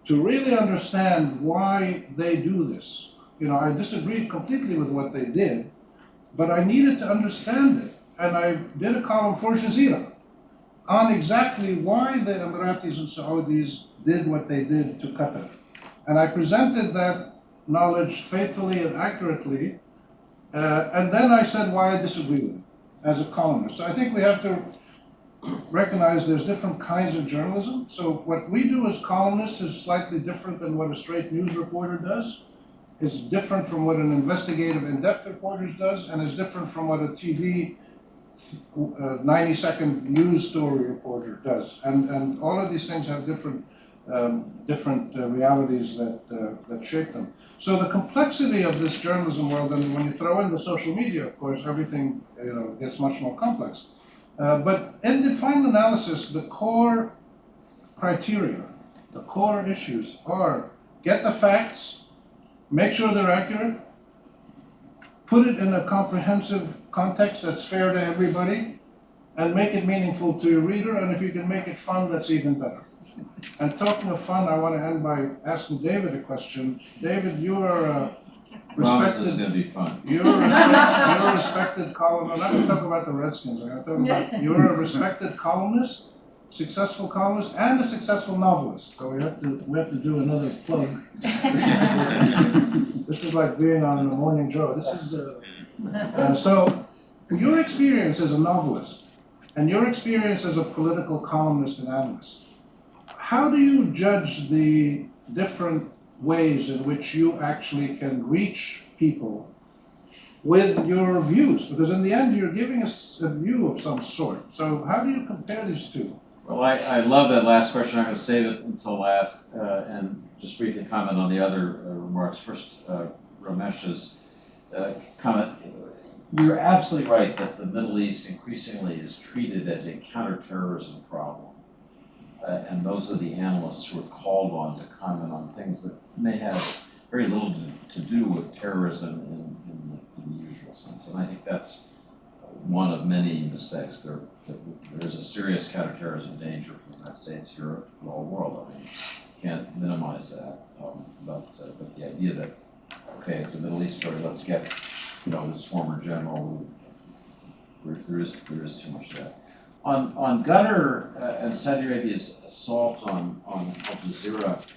to really understand why they do this. You know, I disagreed completely with what they did, but I needed to understand it. And I did a column for Jazeera on exactly why the Emiratis and Saudis did what they did to Qatar. And I presented that knowledge faithfully and accurately, and then I said why I disagree with it as a columnist. So I think we have to recognize there's different kinds of journalism. So what we do as columnists is slightly different than what a straight news reporter does. It's different from what an investigative in-depth reporter does, and it's different from what a TV 90-second news story reporter does. And all of these things have different realities that shape them. So the complexity of this journalism world, and when you throw in the social media, of course, everything gets much more complex. But in the final analysis, the core criteria, the core issues are: get the facts, make sure they're accurate, put it in a comprehensive context that's fair to everybody, and make it meaningful to your reader, and if you can make it fun, that's even better. And talking of fun, I want to end by asking David a question. David, you are Promise this is going to be fun. You're a respected columnist. I'm not going to talk about the Redskins. I'm going to talk about you're a respected columnist, successful columnist, and a successful novelist. So we have to do another plug. This is like being on a morning Joe. This is so your experience as a novelist and your experience as a political columnist and analyst. How do you judge the different ways in which you actually can reach people with your views? Because in the end, you're giving us a view of some sort. So how do you compare these two? Well, I love that last question. I'm going to save it until last and just briefly comment on the other remarks. First, Ramesh's comment. You're absolutely right that the Middle East increasingly is treated as a counterterrorism problem. And those are the analysts who are called on to comment on things that may have very little to do with terrorism in the usual sense. And I think that's one of many mistakes. There is a serious counterterrorism danger from the United States, Europe, the whole world. I mean, you can't minimize that. But the idea that, okay, it's a Middle East story, let's get, this former general, there is too much to that. On Qatar and Saudi Arabia's assault on Al Jazeera,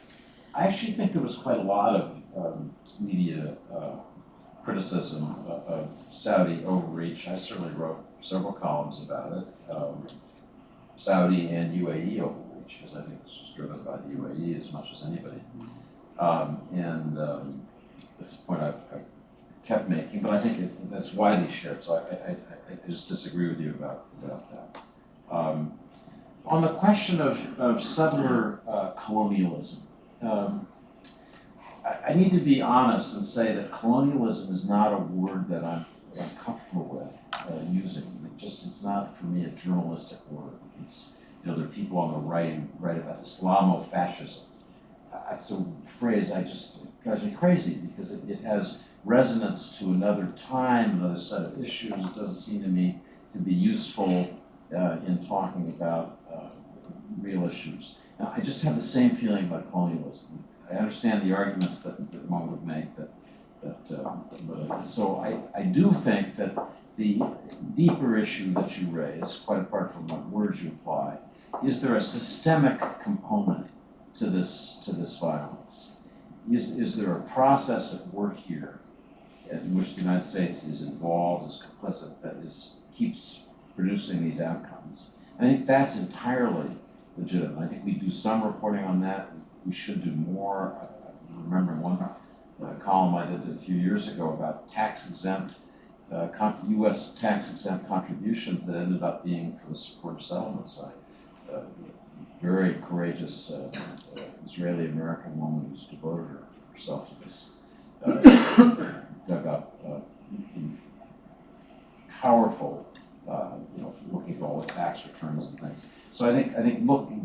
I actually think there was quite a lot of media criticism of Saudi overreach. I certainly wrote several columns about it. Saudi and UAE overreach, because I think this was driven by the UAE as much as anybody. That's the point I've kept making, but I think that's widely shared, so I just disagree with you about that. On the question of settler colonialism, I need to be honest and say that colonialism is not a word that I'm comfortable with using. It's not for me a journalistic word. It's there are people on the right who write about Islamofascism. That's a phrase it drives me crazy because it has resonance to another time, another set of issues. It doesn't seem to me to be useful in talking about real issues. Now, I just have the same feeling about colonialism. I understand the arguments that one would make, so I do think that the deeper issue that you raise, quite apart from what words you apply, is there a systemic component to this violence? Is there a process at work here in which the United States is involved, is complicit, that keeps producing these outcomes? I think that's entirely legitimate. I think we do some reporting on that. We should do more. I remember one column I did a few years ago about tax-exempt, U.S. tax-exempt contributions that ended up being for the support of settlement side. Very courageous Israeli-American woman who's devoted herself to this, dug up powerful, looking at all the tax returns and things. So I think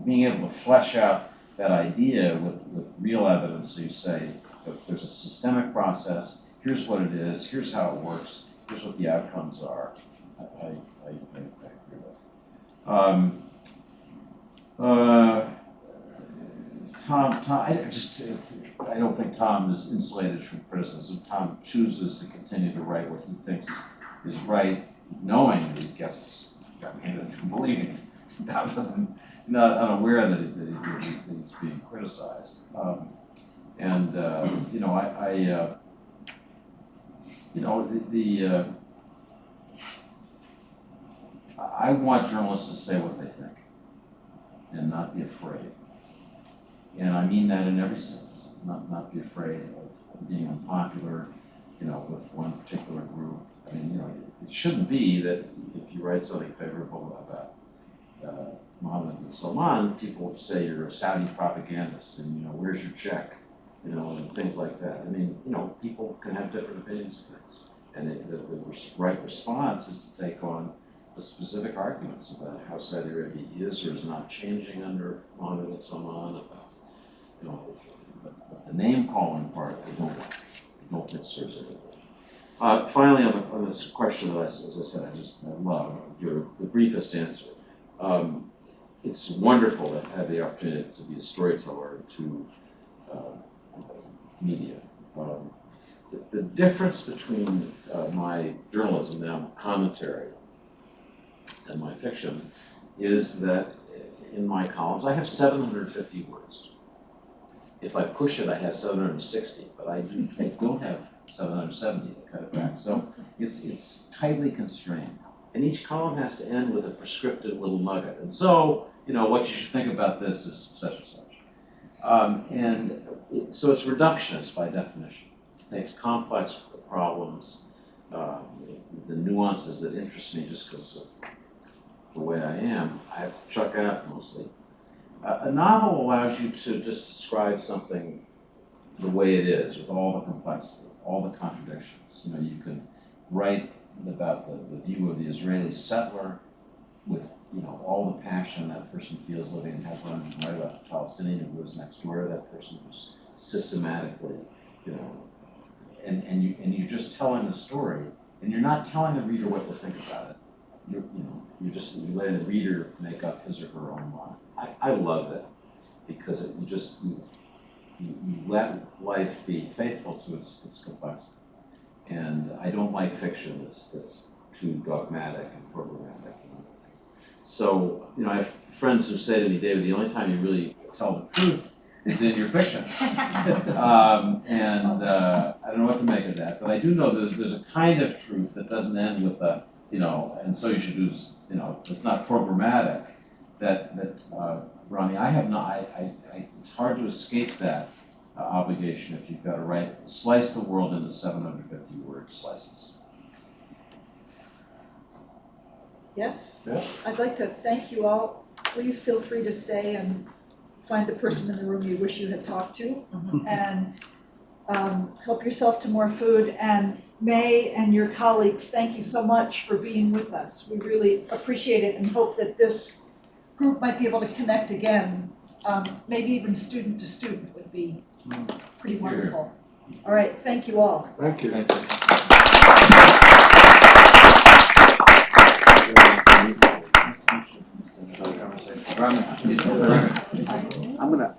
being able to flesh out that idea with real evidence, so you say that there's a systemic process, here's what it is, here's how it works, here's what the outcomes are, I agree with. Tom, I don't think Tom is insulated from criticism. Tom chooses to continue to write what he thinks is right, knowing that he gets, believing Tom not unaware that he's being criticized. I want journalists to say what they think and not be afraid. And I mean that in every sense, not be afraid of being unpopular, with one particular group. I mean, it shouldn't be that if you write something favorable about Mohammed bin Salman, people say you're a Saudi propagandist and, where's your check, and things like that. I mean, people can have different opinions of things. And the right response is to take on the specific arguments about how Saudi Arabia is or is not changing under Mohammed bin Salman, about the name calling part. I don't think serves everybody. Finally, on this question that as I said, I love the briefest answer. It's wonderful to have the opportunity to be a storyteller to media. The difference between my journalism, now commentary, and my fiction is that in my columns I have 750 words. If I push it, I have 760, but I don't have 770 to cut it back. So it's tightly constrained. And each column has to end with a prescriptive little nugget. And so, what you should think about this is such and such. So it's reductionist by definition. It takes complex problems, the nuances that interest me just because of the way I am, I have to chuck out mostly. A novel allows you to just describe something the way it is, with all the complexity, all the contradictions. You can write about the view of the Israeli settler with all the passion that person feels living in Hebron. You can write about the Palestinian who lives next door to that person who's systematically, and you're just telling the story, and you're not telling the reader what to think about it. You're letting the reader make up his or her own mind. I love that because you let life be faithful to its complexity. And I don't like fiction that's too dogmatic and programmatic. So, I have friends who say to me, David, the only time you really tell the truth is in your fiction. I don't know what to make of that, but I do know there's a kind of truth that doesn't end with a, and so you should do, it's not programmatic. That Rami, I have not, it's hard to escape that obligation if you've got to slice the world into 750 word slices. Yes? Yes. I'd like to thank you all. Please feel free to stay and find the person in the room you wish you had talked to. And help yourself to more food. And May and your colleagues, thank you so much for being with us. We really appreciate it and hope that this group might be able to connect again. Maybe even student to student would be pretty wonderful. All right, thank you all. Thank you. Thank you.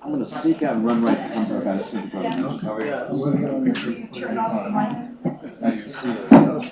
I'm gonna sneak out and run right under guys. Turn off the mic. Nice to see you.